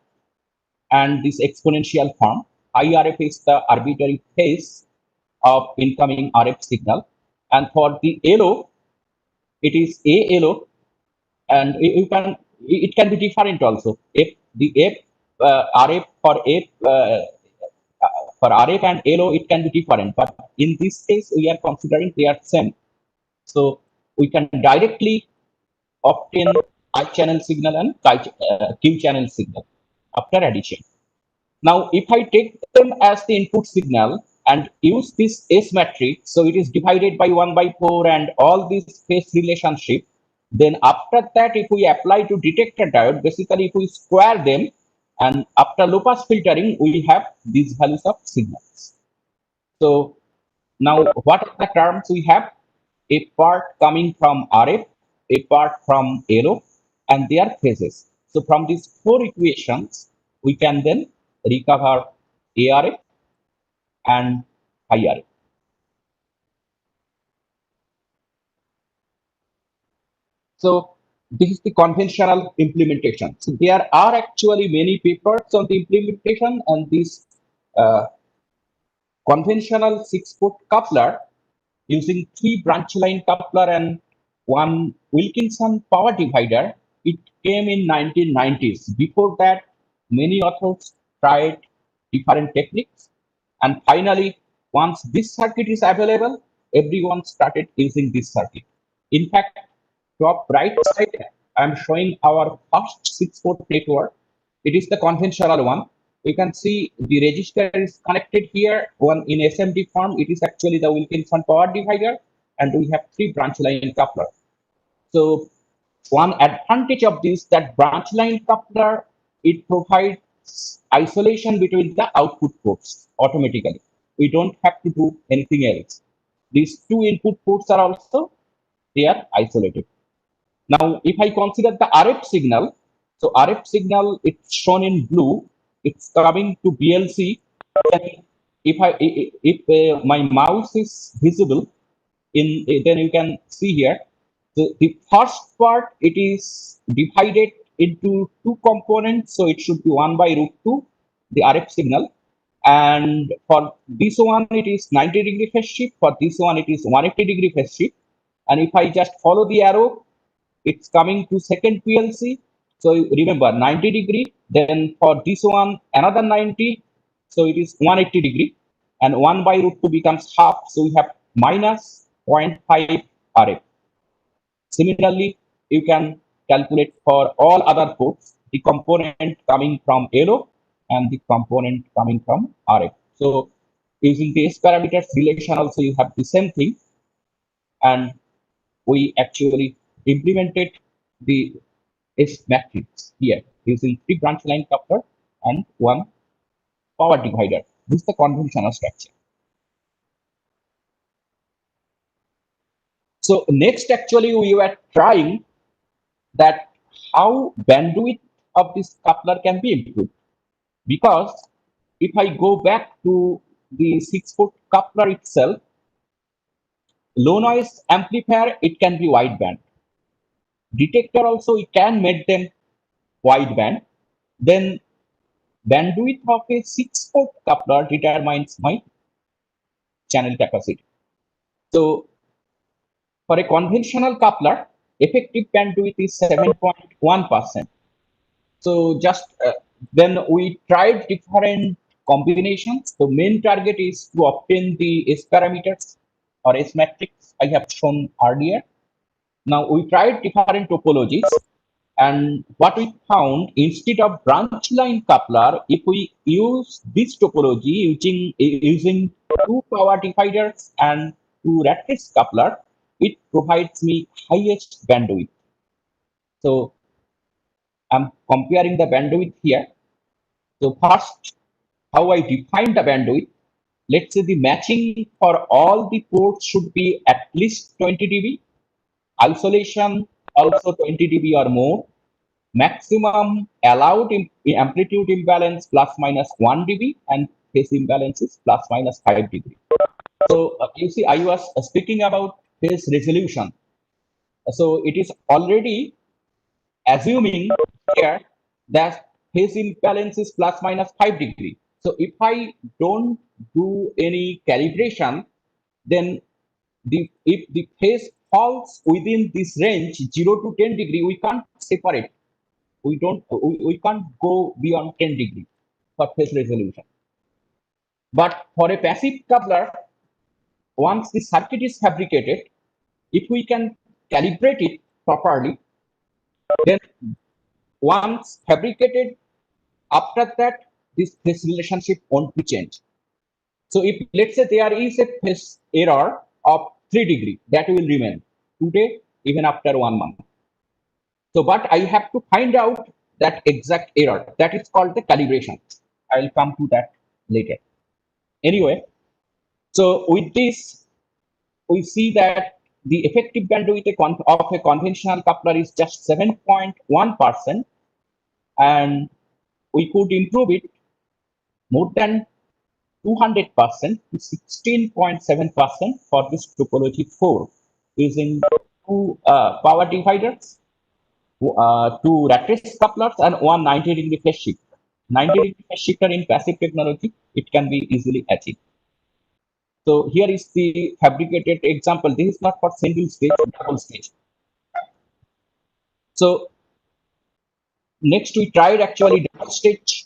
and this exponential form. IRF is the arbitrary phase of incoming RF signal. And for the LO, it is ALO, and it can be different also. If the F RF for RF and LO, it can be different, but in this case we are considering they are same. So we can directly obtain I channel signal and Q channel signal after addition. Now, if I take them as the input signal and use this S matrix, so it is divided by 1/4 and all these phase relationship, then after that, if we apply to detector diode, basically if we square them, and after low pass filtering, we have these values of signals. So now what are the terms we have? A part coming from RF, a part from LO, and their phases. So from these four equations, we can then recover ARF and IRF. So this is the conventional implementation. So there are actually many papers on the implementation, and this conventional 6-port coupler using 3 branch line coupler and 1 Wilkinson power divider. It came in 1990s. Before that, many authors tried different techniques, and finally, once this circuit is available, everyone started using this circuit. In fact, top right side, I'm showing our first 6-port network. It is the conventional one. You can see the register is connected here, one in SMD form. It is actually the Wilkinson power divider, and we have 3 branch line coupler. So one advantage of this, that branch line coupler, it provides isolation between the output ports automatically. We don't have to do anything else. These 2 input ports are also, they are isolated. Now, if I consider the RF signal, so RF signal, it's shown in blue, it's coming to BLC. If my mouse is visible, then you can see here. So the first part, it is divided into 2 components, so it should be 1/√2, the RF signal. And for this one, it is 90-degree phase shift. For this one, it is 180-degree phase shift. And if I just follow the arrow, it's coming to second PLC. So remember 90-degree, then for this one, another 90. So it is 180-degree, and 1/√2 becomes half. So we have minus 0.5 RF. Similarly, you can calculate for all other ports, the component coming from LO and the component coming from RF. So using the S parameters relation also, you have the same thing. And we actually implemented the S matrix here using 3 branch line coupler and 1 power divider. This is the conventional structure. So next, actually, we were trying that how bandwidth of this coupler can be improved. Because if I go back to the 6-port coupler itself, low noise amplifier, it can be wideband. Detector also, we can make them wideband. Then bandwidth of a 6-port coupler determines my channel capacity. So for a conventional coupler, effective bandwidth is 7.1%. So just then we tried different combinations. The main target is to obtain the S parameters or S matrix I have shown earlier. Now we tried different topologies, and what we found, instead of branch line coupler, if we use this topology using 2 power dividers and 2 rat race coupler, it provides me highest bandwidth. So I'm comparing the bandwidth here. So first, how I define the bandwidth. Let's say the matching for all the ports should be at least 20 dB. Isolation also 20 dB or more. Maximum allowed amplitude imbalance plus minus 1 dB, and phase imbalance is plus minus 5 dB. So you see, I was speaking about phase resolution. So it is already assuming here that phase imbalance is plus minus 5 degrees. So if I don't do any calibration, then if the phase falls within this range 0 to 10 degree, we can't separate. We can't go beyond 10 degree for phase resolution. But for a passive coupler, once the circuit is fabricated, if we can calibrate it properly, then once fabricated, after that, this phase relationship won't be changed. So if let's say there is a phase error of 3 degree, that will remain today, even after 1 month. So, but I have to find out that exact error. That is called the calibration. I will come to that later. Anyway, so with this, we see that the effective bandwidth of a conventional coupler is just 7.1%, and we could improve it more than 200% to 16.7% for this topology 4 using two power dividers, two rat race couplers, and one 90-degree phase shift. 90-degree phase shifter in passive technology, it can be easily achieved. So here is the fabricated example. This is not for single stage, double stage. So next we tried actually double stage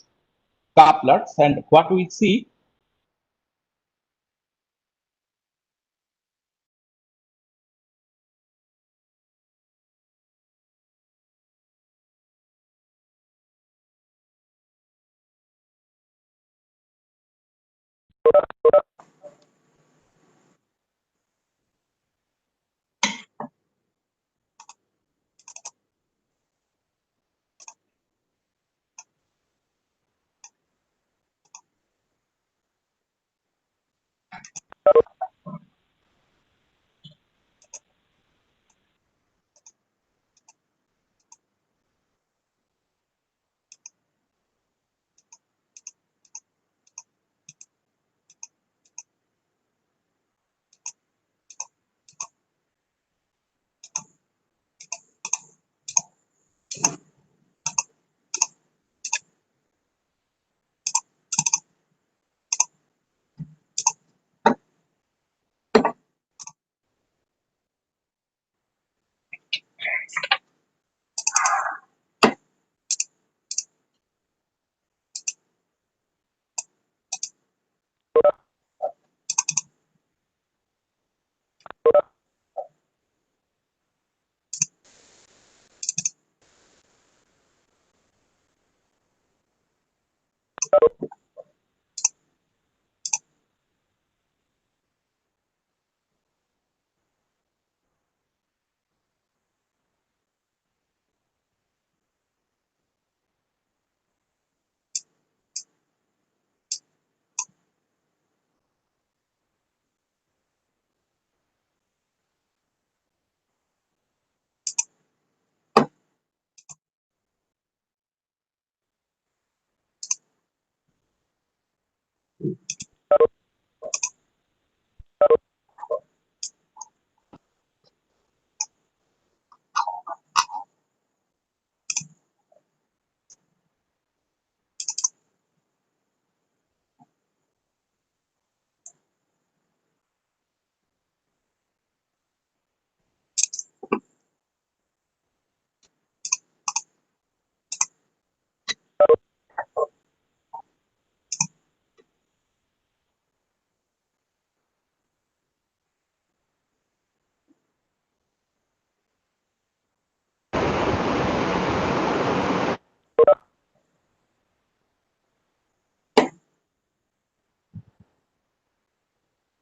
couplers, and what we see,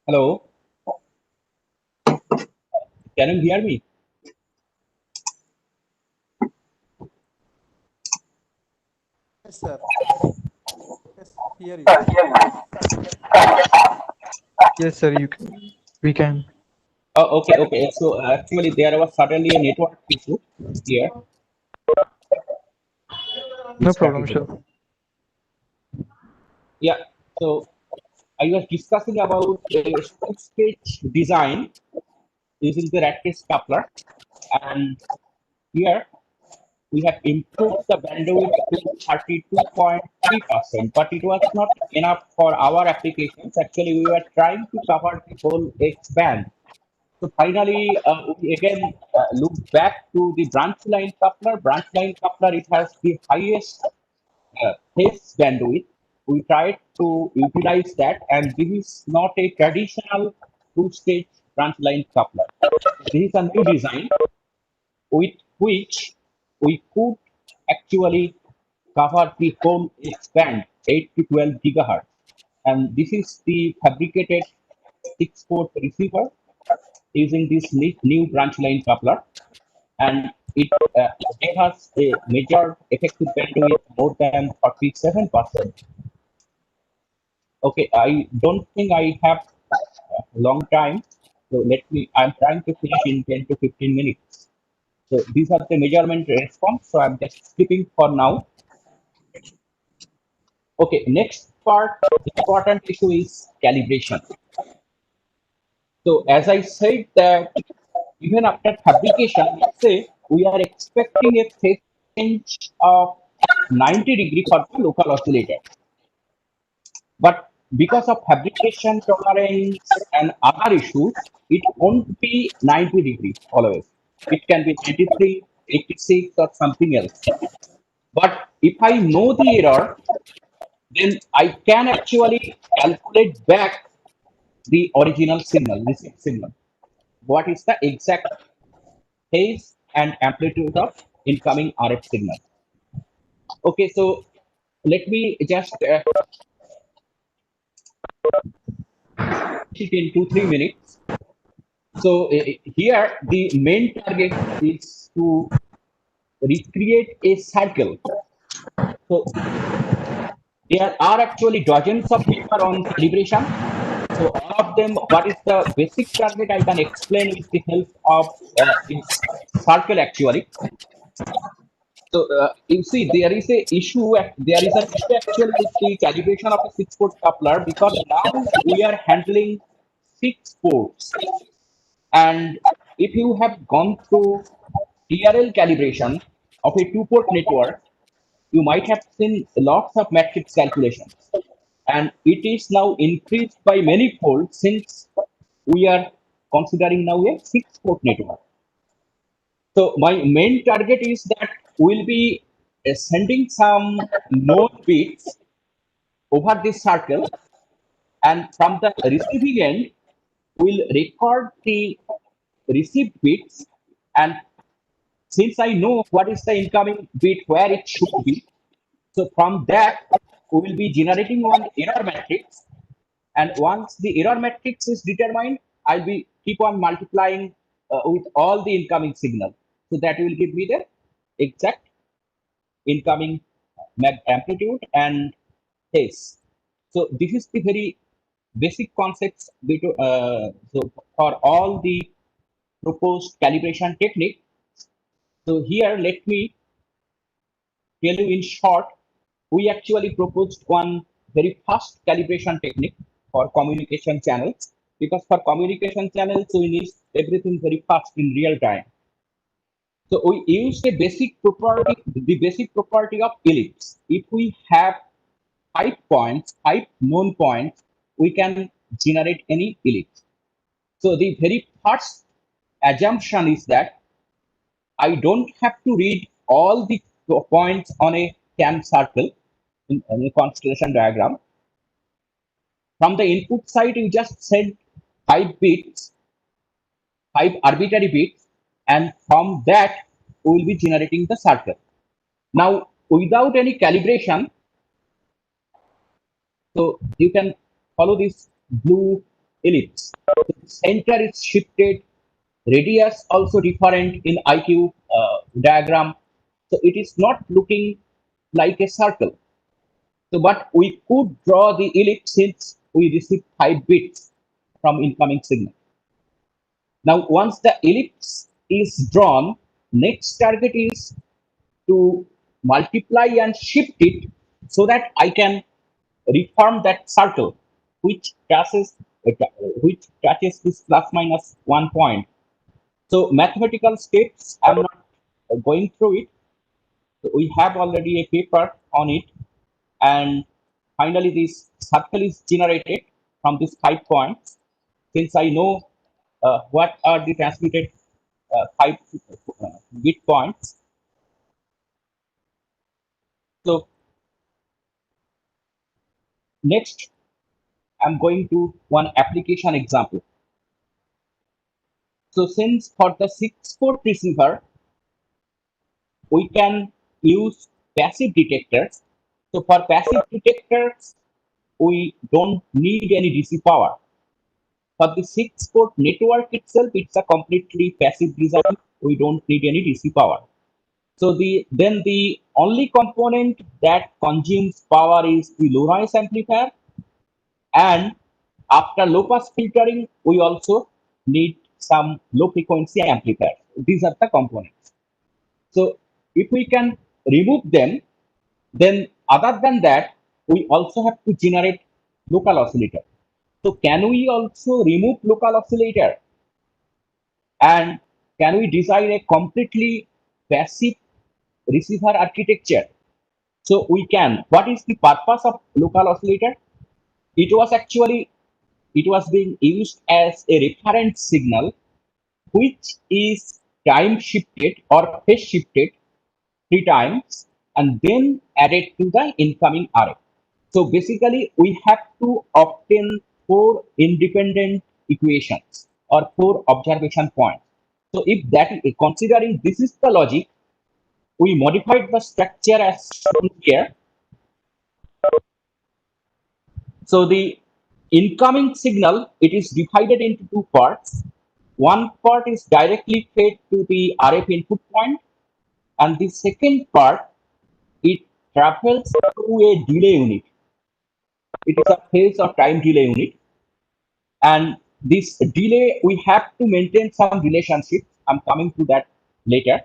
hello, can you hear me? Yes, sir. Yes, hear you. Yes, sir. We can. Oh, okay, okay. So actually, there was suddenly a network issue here. No problem, sir. Yeah. So I was discussing about a stage design using the rat race coupler, and here we have improved the bandwidth to 32.3%, but it was not enough for our applications. Actually, we were trying to cover the whole X band. So finally, we again look back to the branch line coupler. Branch line coupler, it has the highest phase bandwidth. We tried to utilize that, and this is not a traditional two-stage branch line coupler. This is a new design with which we could actually cover the whole X-band, 8 to 12 gigahertz. And this is the fabricated 6-port receiver using this new branch line coupler. And it gave us a major effective bandwidth more than 47%. Okay, I don't think I have a long time. So I'm trying to finish in 10 to 15 minutes. So these are the measurement response. So I'm just skipping for now. Okay, next part, important issue is calibration. So as I said that even after fabrication, let's say we are expecting a phase change of 90° for the local oscillator. But because of fabrication tolerance and other issues, it won't be 90° always. It can be 93, 86 or something else. But if I know the error, then I can actually calculate back the original signal, received signal. What is the exact phase and amplitude of incoming RF signal? Okay, so let me just it in 2-3 minutes. So here the main target is to recreate a circle. So there are actually dozens of papers on calibration. So all of them, what is the basic target I can explain with the help of this circle actually. So you see, there is a issue. There is an issue actually with the calibration of a 6-port coupler because now we are handling 6 ports, and if you have gone through TRL calibration of a 2-port network, you might have seen lots of matrix calculations, and it is now increased by many folds since we are considering now a 6-port network. So my main target is that we'll be sending some known bits over this circle, and from the receiving end, we'll record the received bits. And since I know what is the incoming bit where it should be, so from that we will be generating one error matrix. And once the error matrix is determined, I'll be keep on multiplying with all the incoming signal. So that will give me the exact incoming amplitude and phase. So this is the very basic concepts so for all the proposed calibration technique. So here, let me tell you in short, we actually proposed one very fast calibration technique for communication channels, because for communication channels, we need everything very fast in real time. So we use the basic property of ellipse. If we have 5 points, 5 known points, we can generate any ellipse. So the very first assumption is that I don't have to read all the points on a CAM circle in a constellation diagram. From the input side, you just send 5 bits, 5 arbitrary bits, and from that, we will be generating the circle. Now, without any calibration, so you can follow this blue ellipse. So the center is shifted, radius also different in IQ diagram. So it is not looking like a circle. So, but we could draw the ellipse since we receive 5 bits from incoming signal. Now, once the ellipse is drawn, next target is to multiply and shift it so that I can reform that circle, which touches this plus minus 1 point. So mathematical steps, I'm not going through it. So we have already a paper on it, and finally this circle is generated from these 5 points. Since I know what are the transmitted 5 bit points. So next, I'm going to one application example. So since for the 6-port receiver, we can use passive detectors. So for passive detectors, we don't need any DC power. For the 6-port network itself, it's a completely passive design. We don't need any DC power. So then the only component that consumes power is the low noise amplifier, and after low pass filtering, we also need some low frequency amplifiers. These are the components. So if we can remove them, then other than that, we also have to generate local oscillator. So can we also remove local oscillator? And can we design a completely passive receiver architecture? So we can. What is the purpose of local oscillator? It was being used as a reference signal, which is time shifted or phase shifted 3 times and then added to the incoming RF. So basically, we have to obtain 4 independent equations or 4 observation points. So if that is considering this is the logic, we modified the structure as shown here. So the incoming signal, it is divided into 2 parts. One part is directly fed to the RF input point, and the second part, it travels through a delay unit. It is a phase or time delay unit, and this delay, we have to maintain some relationship. I'm coming to that later.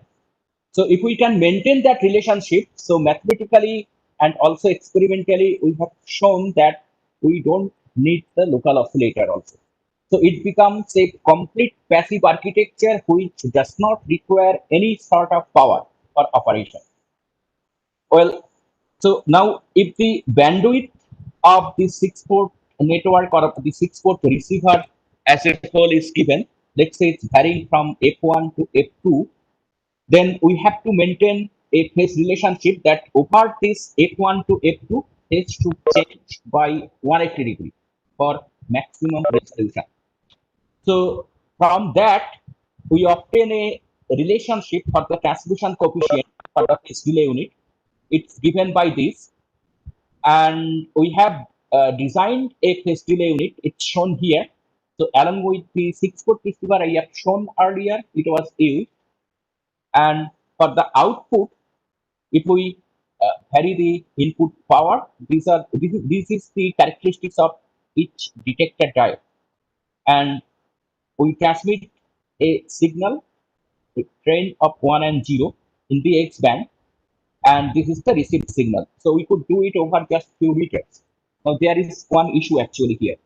So if we can maintain that relationship, so mathematically and also experimentally, we have shown that we don't need the local oscillator also. So it becomes a complete passive architecture which does not require any sort of power or operation. Well, so now if the bandwidth of the 6-port network or the 6-port receiver as a whole is given, let's say it's varying from F1 to F2, then we have to maintain a phase relationship that over this F1 to F2 has to change by 180 degree for maximum resolution. So from that, we obtain a relationship for the transmission coefficient for the phase delay unit. It's given by this, and we have designed a phase delay unit. It's shown here. So along with the 6-port receiver I have shown earlier, it was used. And for the output, if we vary the input power, this is the characteristics of each detector diode, and we transmit a signal, a trend of 1 and 0 in the X band, and this is the received signal. So we could do it over just few meters. Now there is one issue actually here.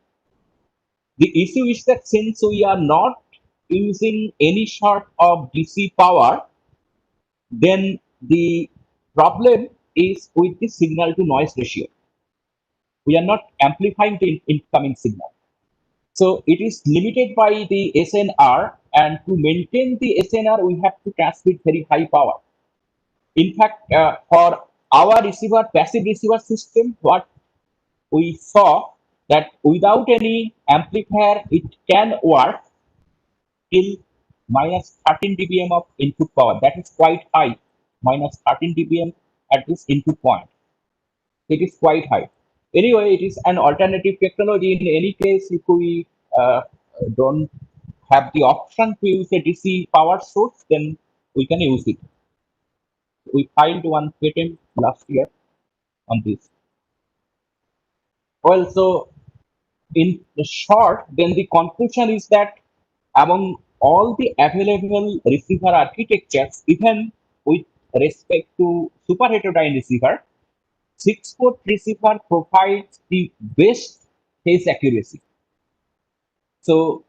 The issue is that since we are not using any sort of DC power, then the problem is with the signal to noise ratio. We are not amplifying the incoming signal. So it is limited by the SNR, and to maintain the SNR, we have to transmit very high power. In fact, for our receiver, passive receiver system, what we saw that without any amplifier, it can work till minus 13 dBm of input power. That is quite high, minus 13 dBm at this input point. It is quite high. Anyway, it is an alternative technology. In any case, if we don't have the option to use a DC power source, then we can use it. We filed one patent last year on this. Well, so in short, then the conclusion is that among all the available receiver architectures, even with respect to super heterodyne receiver, 6-port receiver provides the best phase accuracy. So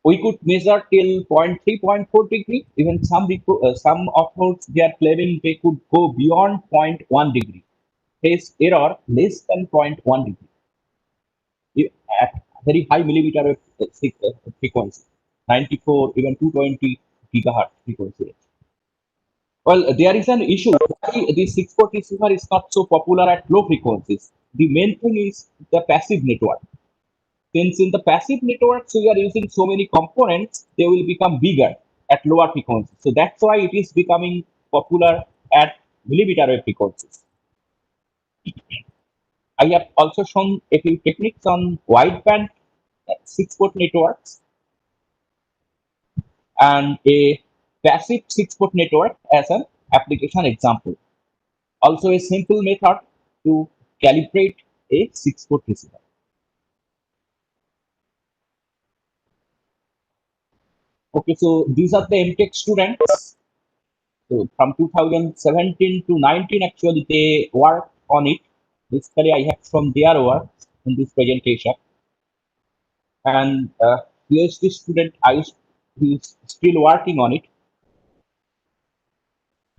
we could measure till 0.3, 0.4 degree. Even some authors, they are claiming they could go beyond 0.1 degree. Phase error less than 0.1 degree at very high millimeter wave frequency. 94, even 220 gigahertz frequency range. Well, there is an issue why the 6 port receiver is not so popular at low frequencies. The main thing is the passive network. Since in the passive networks we are using so many components, they will become bigger at lower frequencies. So that's why it is becoming popular at millimeter wave frequencies. I have also shown a few techniques on wideband 6-port networks and a passive 6-port network as an application example. Also a simple method to calibrate a 6-port receiver. Okay, so these are the MTech students. So from 2017 to 19, actually they worked on it. Basically, I have from their work in this presentation. And PhD student, he is still working on it.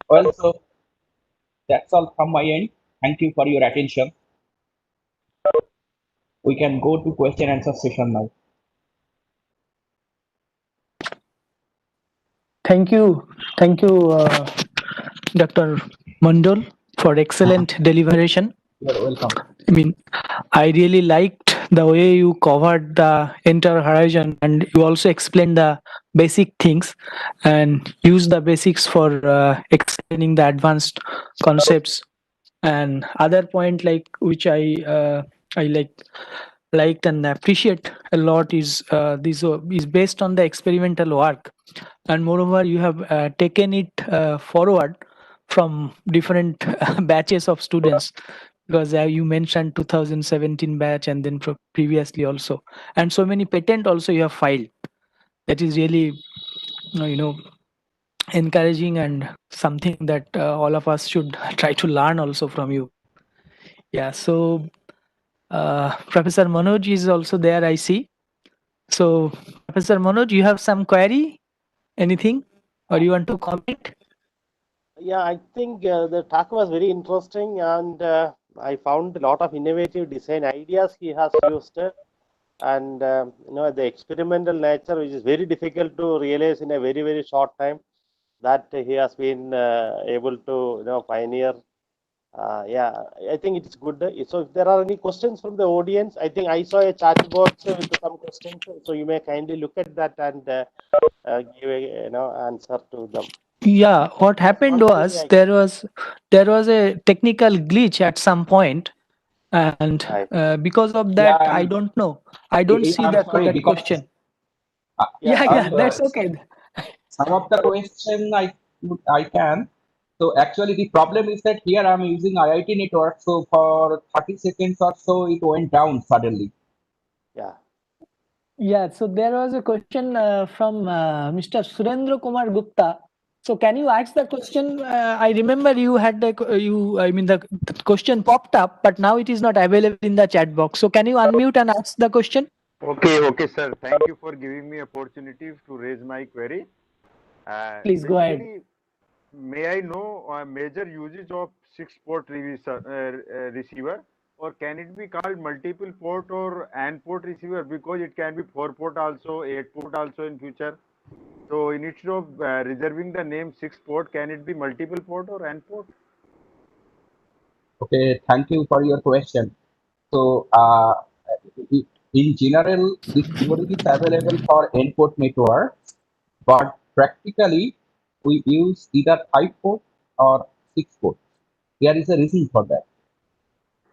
Well, so that's all from my end. Thank you for your attention. We can go to question and answer session now. Thank you, Dr. Mandal, for excellent deliberation. You're welcome. I mean, I really liked the way you covered the entire horizon, and you also explained the basic things and used the basics for explaining the advanced concepts. And other point, like which I liked and appreciate a lot, is this is based on the experimental work, and moreover you have taken it forward from different batches of students, because you mentioned 2017 batch and then previously also, and so many patent also you have filed. That is really you know encouraging and something that all of us should try to learn also from you. Yeah, so Professor Manoj is also there, I see. So Professor Manoj, you have some query, anything, or you want to comment? Yeah, I think the talk was very interesting, and I found a lot of innovative design ideas he has used, and the experimental nature, which is very difficult to realize in a very short time, that he has been able to pioneer. Yeah, I think it's good. So if there are any questions from the audience, I think I saw a chat box with some questions, so you may kindly look at that and give a answer to them. Yeah, what happened One was query there was a technical glitch at some point, and because of Yeah, that, I don't know. I don't see I'm sorry that because question. Yeah, Yeah, and, that's okay. some of the question I can. So actually the problem is that here I'm using IIT network. So for 30 seconds or so, it went down suddenly. yeah. Yeah, so there was a question from Mr. Surendra Kumar Gupta. So can you ask the question? I remember you had the question popped up, but now it is not available in the chat box. So can you unmute and ask the question? Okay, sir. Thank you for giving me opportunity to raise my query. Please go ahead. Basically, may I know major usage of 6-port receiver, or can it be called multiple port or AND port receiver, because it can be 4-port also, 8-port also in future. So instead of reserving the name 6-port, can it be multiple port or AND port? Okay, thank you for your question. So in general, this theory is available for N-port networks, but practically we use either 5-port or 6-port. There is a reason for that.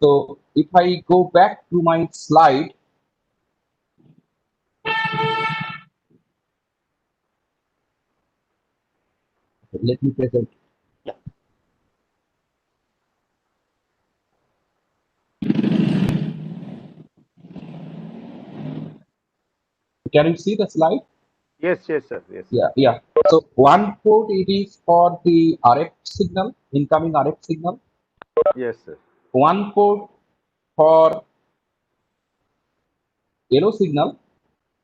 So if I go back to my slide, let me present. Yeah. Can you see the slide? Yes, sir. Yes. Yeah. So 1-port, it is for the RF signal, incoming RF signal. Yes, sir. 1-port for yellow signal,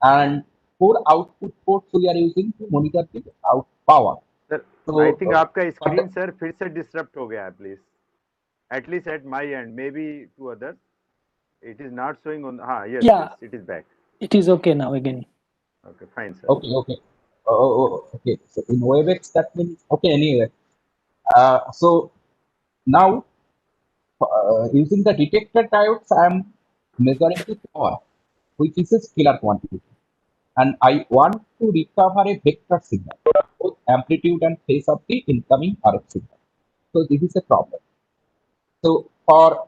and 4 output ports we are using to monitor the out power. Sir, So I think आपका for screen sir फिर से disrupt हो गया है, please. At least at my end, maybe to others. It is not showing on. Yes, Yeah, it is back. it is okay now again. Okay, fine, sir. Okay. Okay. So in WebEx, that means okay. Anyway, so now using the detector diodes, I am measuring the power, which is a scalar quantity, and I want to recover a vector signal, both amplitude and phase of the incoming RF signal. So this is a problem. So for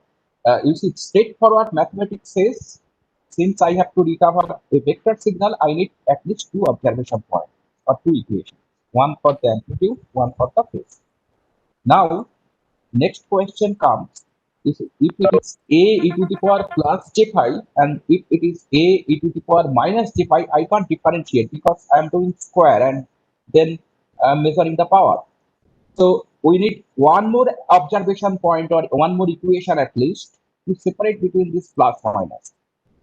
you see, straightforward mathematics says, since I have to recover a vector signal, I need at least two observation points or two equations, one for the amplitude, one for the phase. Now, next question comes: if it is a e to the power plus j phi, and if it is a e to the power minus j phi, I can't differentiate because I am doing square and then measuring the power. So we need one more observation point or one more equation at least to separate between this plus minus.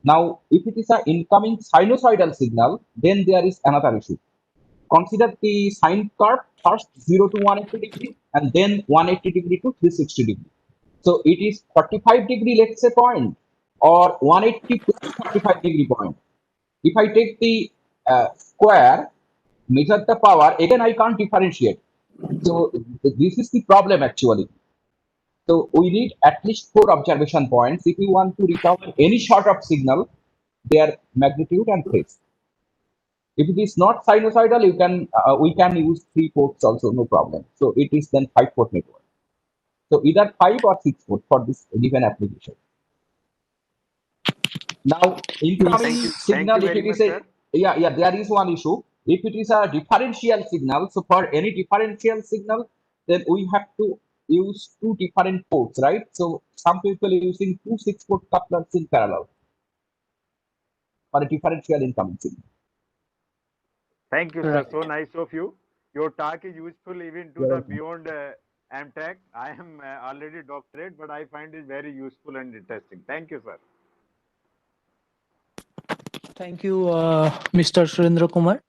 Now, if it is an incoming sinusoidal signal, then there is another issue. Consider the sine curve first 0 to 180 degree and then 180 degree to 360 degree. So it is 45 degree, let's say, point, or 180 plus 45 degree point. If I take the square, measure the power, again I can't differentiate. So this is the problem actually. So we need at least four observation points if you want to recover any sort of signal, their magnitude and phase. If it is not sinusoidal, you can we can use 3 ports also, no problem. So it is then 5-port network. So either 5 or 6 port for this given application. Now incoming Thank signal, you if very it is much, a sir. there is one issue. If it is a differential signal, so for any differential signal, then we have to use two different ports, right? So some people are using two 6-port couplers in parallel for a differential incoming signal. Thank you, sir. Right. So nice of you. Your talk is useful even to You're the welcome. beyond MTech. I am already doctorate, but I find it very useful and interesting. Thank you, sir. Thank you, Mr. Surendra Kumar.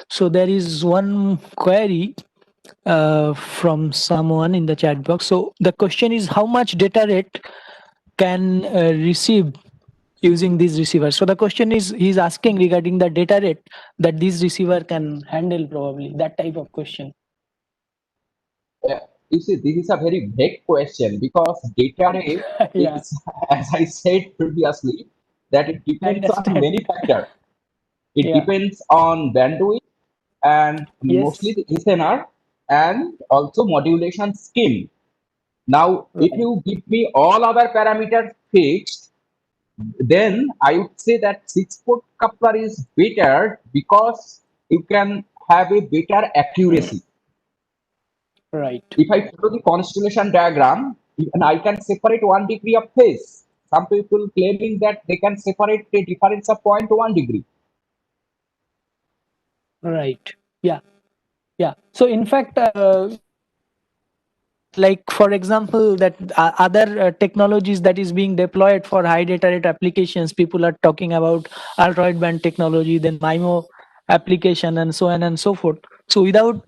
So there is one query from someone in the chat box. So the question is, how much data rate can receive using these receivers? So the question is, he's asking regarding the data rate that this receiver can handle, probably that type of question. You see, this is a very vague question because data rate Yeah, is, as I said previously, that it I depends on understand. many factors. It Yeah. depends on bandwidth and mostly Yes. the SNR and also modulation scheme. Now, if Right. you give me all other parameters fixed, then I would say that 6-port coupler is better because you can have a better accuracy. Right. If I follow the constellation diagram, even I can separate 1 degree of phase. Some people claiming that they can separate a difference of 0.1 degree. Right. Yeah. Yeah. So in fact, like for example, that other technologies that is being deployed for high data rate applications, people are talking about ultra wideband technology, then MIMO application, and so on and so forth. So without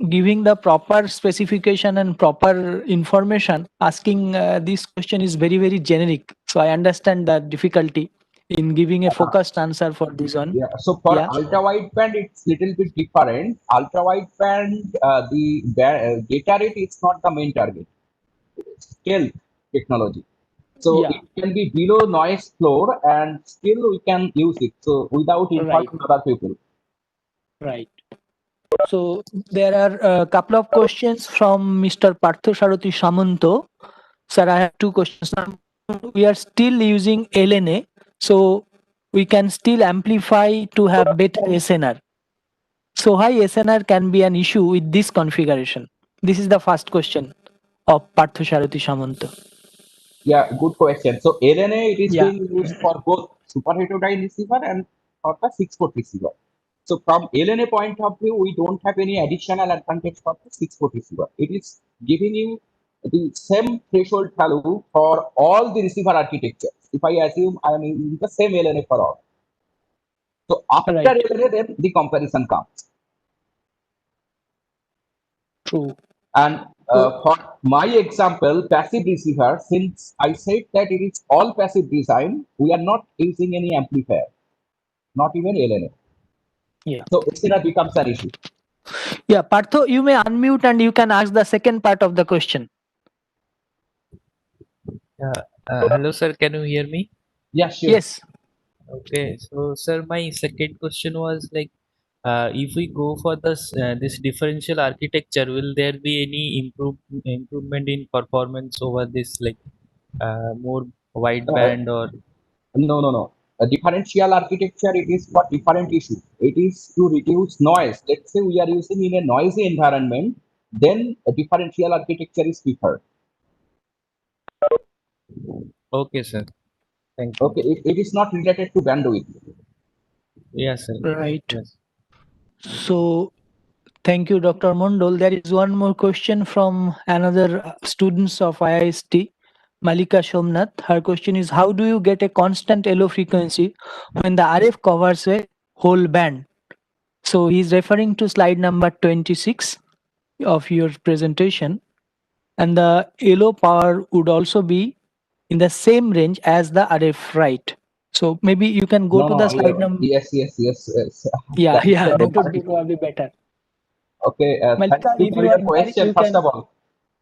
giving the proper specification and proper information, asking this question is very, very generic. So I understand that difficulty in giving a focused answer for this one. Yeah. So for Yeah. ultra wideband, it's little bit different. Ultra wideband, data rate is not the main target. Scale technology. So Yeah. it can be below noise floor and still we can use it. So without Right. informing other people. Right. So there are a couple of questions from Mr. Partho Saruthi Samanto. Sir, I have two questions. Now, we are still using LNA, so we can still amplify to have better SNR. So high SNR can be an issue with this configuration. This is the first question of Partho Saruthi Samanto. Yeah, good question. So LNA, it is Yeah. being used for both super heterodyne receiver and for the 6-port receiver. So from LNA point of view, we don't have any additional advantage for the 6-port receiver. It is giving you the same threshold value for all the receiver architectures. If I assume I am using the same LNA for all. So after Right. LNA, then the comparison comes. True. And for my example, passive receiver, since I said that it is all passive design, we are not using any amplifier. not even LNA. Yeah. So SNR becomes an issue. Yeah, Partho, you may unmute and you can ask the second part of the question. Hello, sir. Can you hear me? Yeah, sure. Yes. Okay. So, sir, my second question was like, if we go for this differential architecture, will there be any improvement in performance over this, like more wideband or? No. A differential architecture, it is for different issues. It is to reduce noise. Let's say we are using in a noisy environment, then a differential architecture is preferred. Okay, sir. Thank you. Okay, it is not related to bandwidth. Yes, sir. Right. Yes. So, thank you, Dr. Mondol. There is one more question from another students of IIST, Malika Shomnath. Her question is, how do you get a constant LO frequency when the RF covers a whole band? So he's referring to slide number 26 of your presentation. And the LO power would also be in the same range as the RF, right? So maybe you can go to the slide number. Yes. Yeah, That is yeah, the that would be particular. probably better. Okay, Malika, thank you if for you your are there, question, you first can. of all.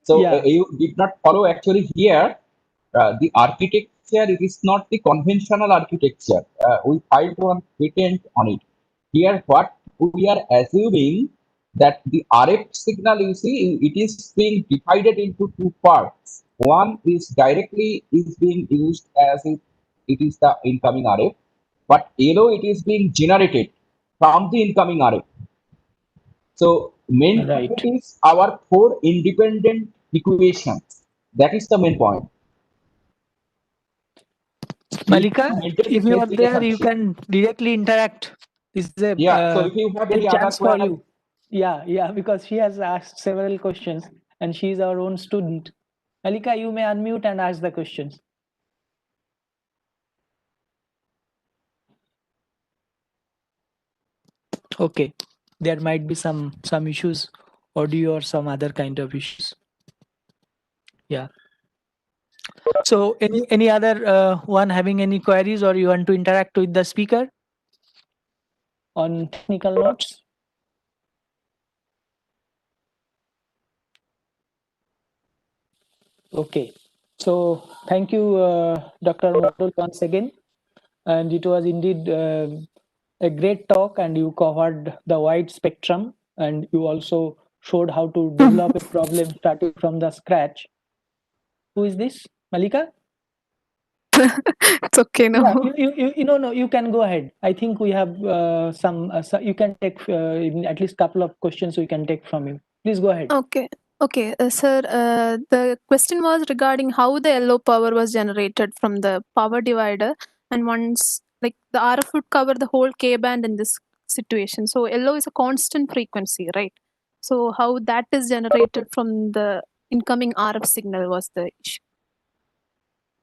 So Yeah. you did not follow actually here. The architecture, it is not the conventional architecture. We filed one patent on it. Here, what we are assuming that the RF signal, you see, it is being divided into two parts. One is directly is being used as if it is the incoming RF, but LO, it is being generated from the incoming RF. So main Right. point is our four independent equations. That is the main point. Malika, Maintain if you are phase there, you relationship. can directly interact. This is a Yeah. So if you have any great other chance for query, you. Yeah, because she has asked several questions and she is our own student. Malika, you may unmute and ask the questions. Okay, there might be some issues, audio or some other kind of issues. Yeah. So any other one having any queries, or you want to interact with the speaker on technical notes? Okay. So thank you, Dr. Mondol, once again. And it was indeed a great talk, and you covered the wide spectrum, and you also showed how to develop a problem starting from the scratch. Who is this? Malika? It's okay now. Yeah, no, you can go ahead. I think we have so you can take at least couple of questions we can take from you. Please go ahead. Okay, sir. The question was regarding how the LO power was generated from the power divider, and once like the RF would cover the whole K band in this situation. So LO is a constant frequency, right? So how that is generated from the incoming RF signal was the issue.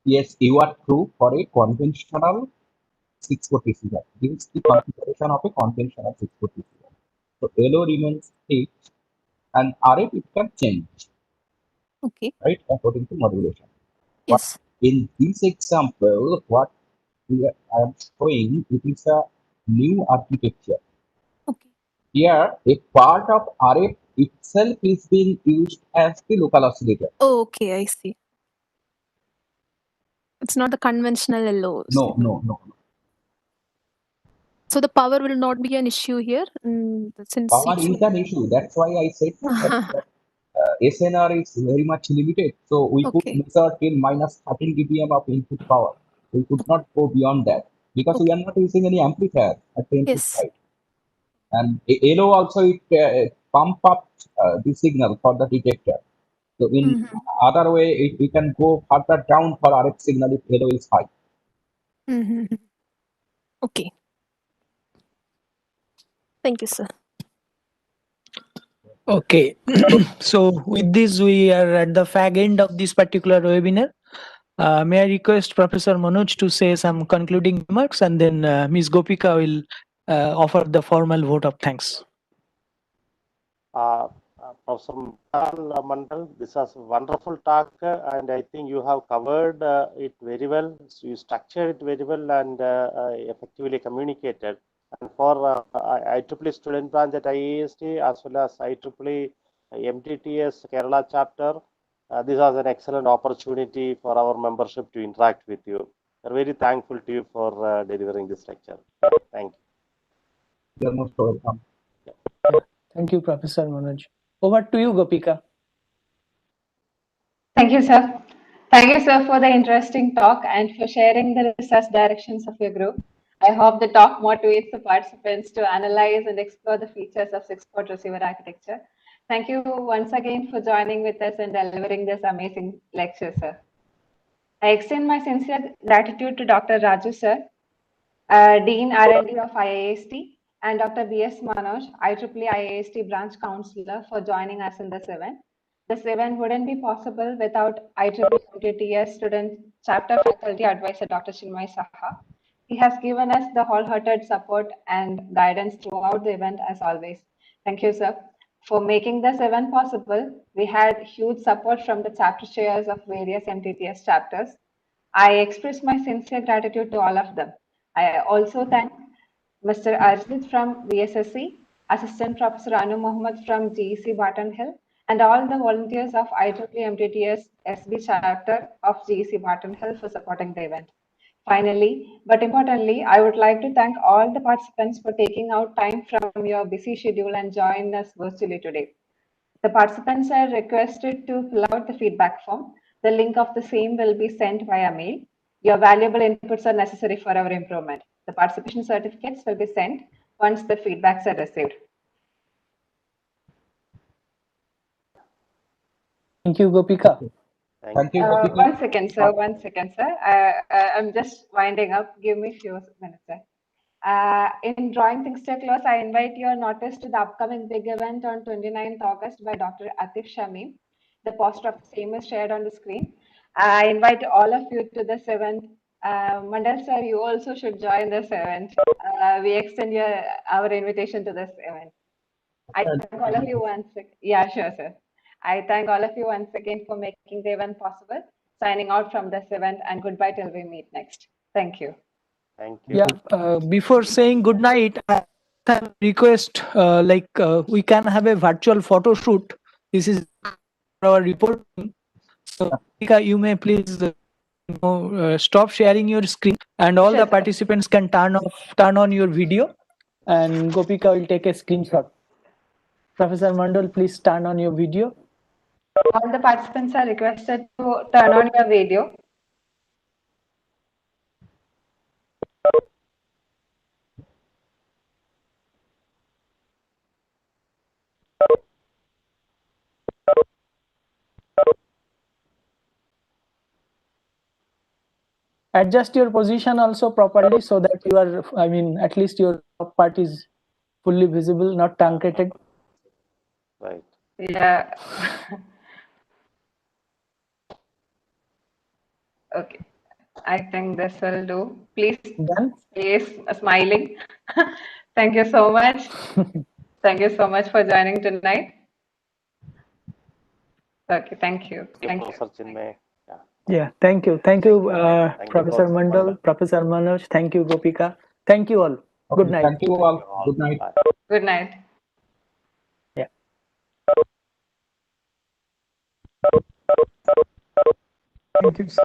yes, you are true for a conventional 6-port receiver. This is the configuration of a conventional 6-port receiver. So LO remains fixed and RF it can change. Okay. Right, according to modulation. Yes. But in this example, what I am showing, it is a new architecture. Okay. Here, a part of RF itself is being used as the local oscillator. Oh, okay, I see. It's not the conventional LO. No. So the power will not be an issue here, since Power is an issue. That's why I said that SNR is very much limited. So we could measure till minus 13 dBm of input power. We could not go beyond that because we are not using any amplifier at the input side. And LO also it pump up the signal for the detector. So in other way, we can go further down for RF signal if LO is high. Okay. Thank you, sir. Okay. So with this, we are at the fag end of this particular webinar. May I request Professor Manoj to say some concluding remarks, and then Ms. Gopika will offer the formal vote of thanks. Professor Mandal, this was a wonderful talk, and I think you have covered it very well. So you structured it very well and effectively communicated. And for IEEE student branch at IAST as well as IEEE MTTS Kerala chapter, this was an excellent opportunity for our membership to interact with you. We're very thankful to you for delivering this lecture. Thank you. You're most welcome. Thank you, Professor Manoj. Over to you, Gopika. Thank you, sir. Thank you, sir, for the interesting talk and for sharing the research directions of your group. I hope the talk motivates the participants to analyze and explore the features of six-port receiver architecture. Thank you once again for joining with us and delivering this amazing lecture, sir. I extend my sincere gratitude to Dr. Raju, sir, Dean R&D of IIST, and Dr. B.S. Manoj, IEEE IIST Branch Counselor, for joining us in this event. This event wouldn't be possible without IEEE MTTS Student Chapter Faculty Advisor, Dr. Chinmay Saha. He has given us the wholehearted support and guidance throughout the event, as always. Thank you, sir. For making this event possible, we had huge support from the chapter chairs of various MTTS chapters. I express my sincere gratitude to all of them. I also thank Mr. Arjit from VSSC, Assistant Professor Anu Mohammed from GEC Barton Hill, and all the volunteers of IEEE MTTS SB chapter of GEC Barton Hill for supporting the event. Finally, but importantly, I would like to thank all the participants for taking out time from your busy schedule and join us virtually today. The participants are requested to fill out the feedback form. The link of the same will be sent via mail. Your valuable inputs are necessary for our improvement. The participation certificates will be sent once the feedbacks are received. Thank you, Gopika. Thank you, Gopika. One second, sir. One second, sir. I'm just winding up. Give me a few minutes, sir. In drawing things to a close, I invite your notice to the upcoming big event on 29th August by Dr. Atif Shamim. The poster of the same is shared on the screen. I invite all of you to this event. Mandal sir, you also should join this event. We extend our invitation to this event. I thank all of you once again. Yeah, sure, sir. I thank all of you once again for making the event possible. Signing out from this event, and goodbye till we meet next. Thank you. Thank you. Yeah, before saying good night, I have request we can have a virtual photo shoot. This is our reporting. So, Gopika, you may please stop sharing your screen, and all Sure, the sir. participants can turn on your video, and Gopika will take a screenshot. Professor Mandal, please turn on your video. All the participants are requested to turn on your video. Adjust your position also properly so that you are, at least your top part is fully visible, not truncated. Right. Yeah. Okay. I think this will do. Please, Done. please, smiling. Thank you so much. Thank you so much for joining tonight. Okay, thank you. Thank you. Professor Chinmay. Yeah. Yeah, thank you. Thank you, Thank you, Professor Professor Mandal, Mandal. Professor Manoj. Thank you, Gopika. Thank you all. Okay, Good night. thank you all. Good night. Bye. Good night. Yeah. Thank you, sir.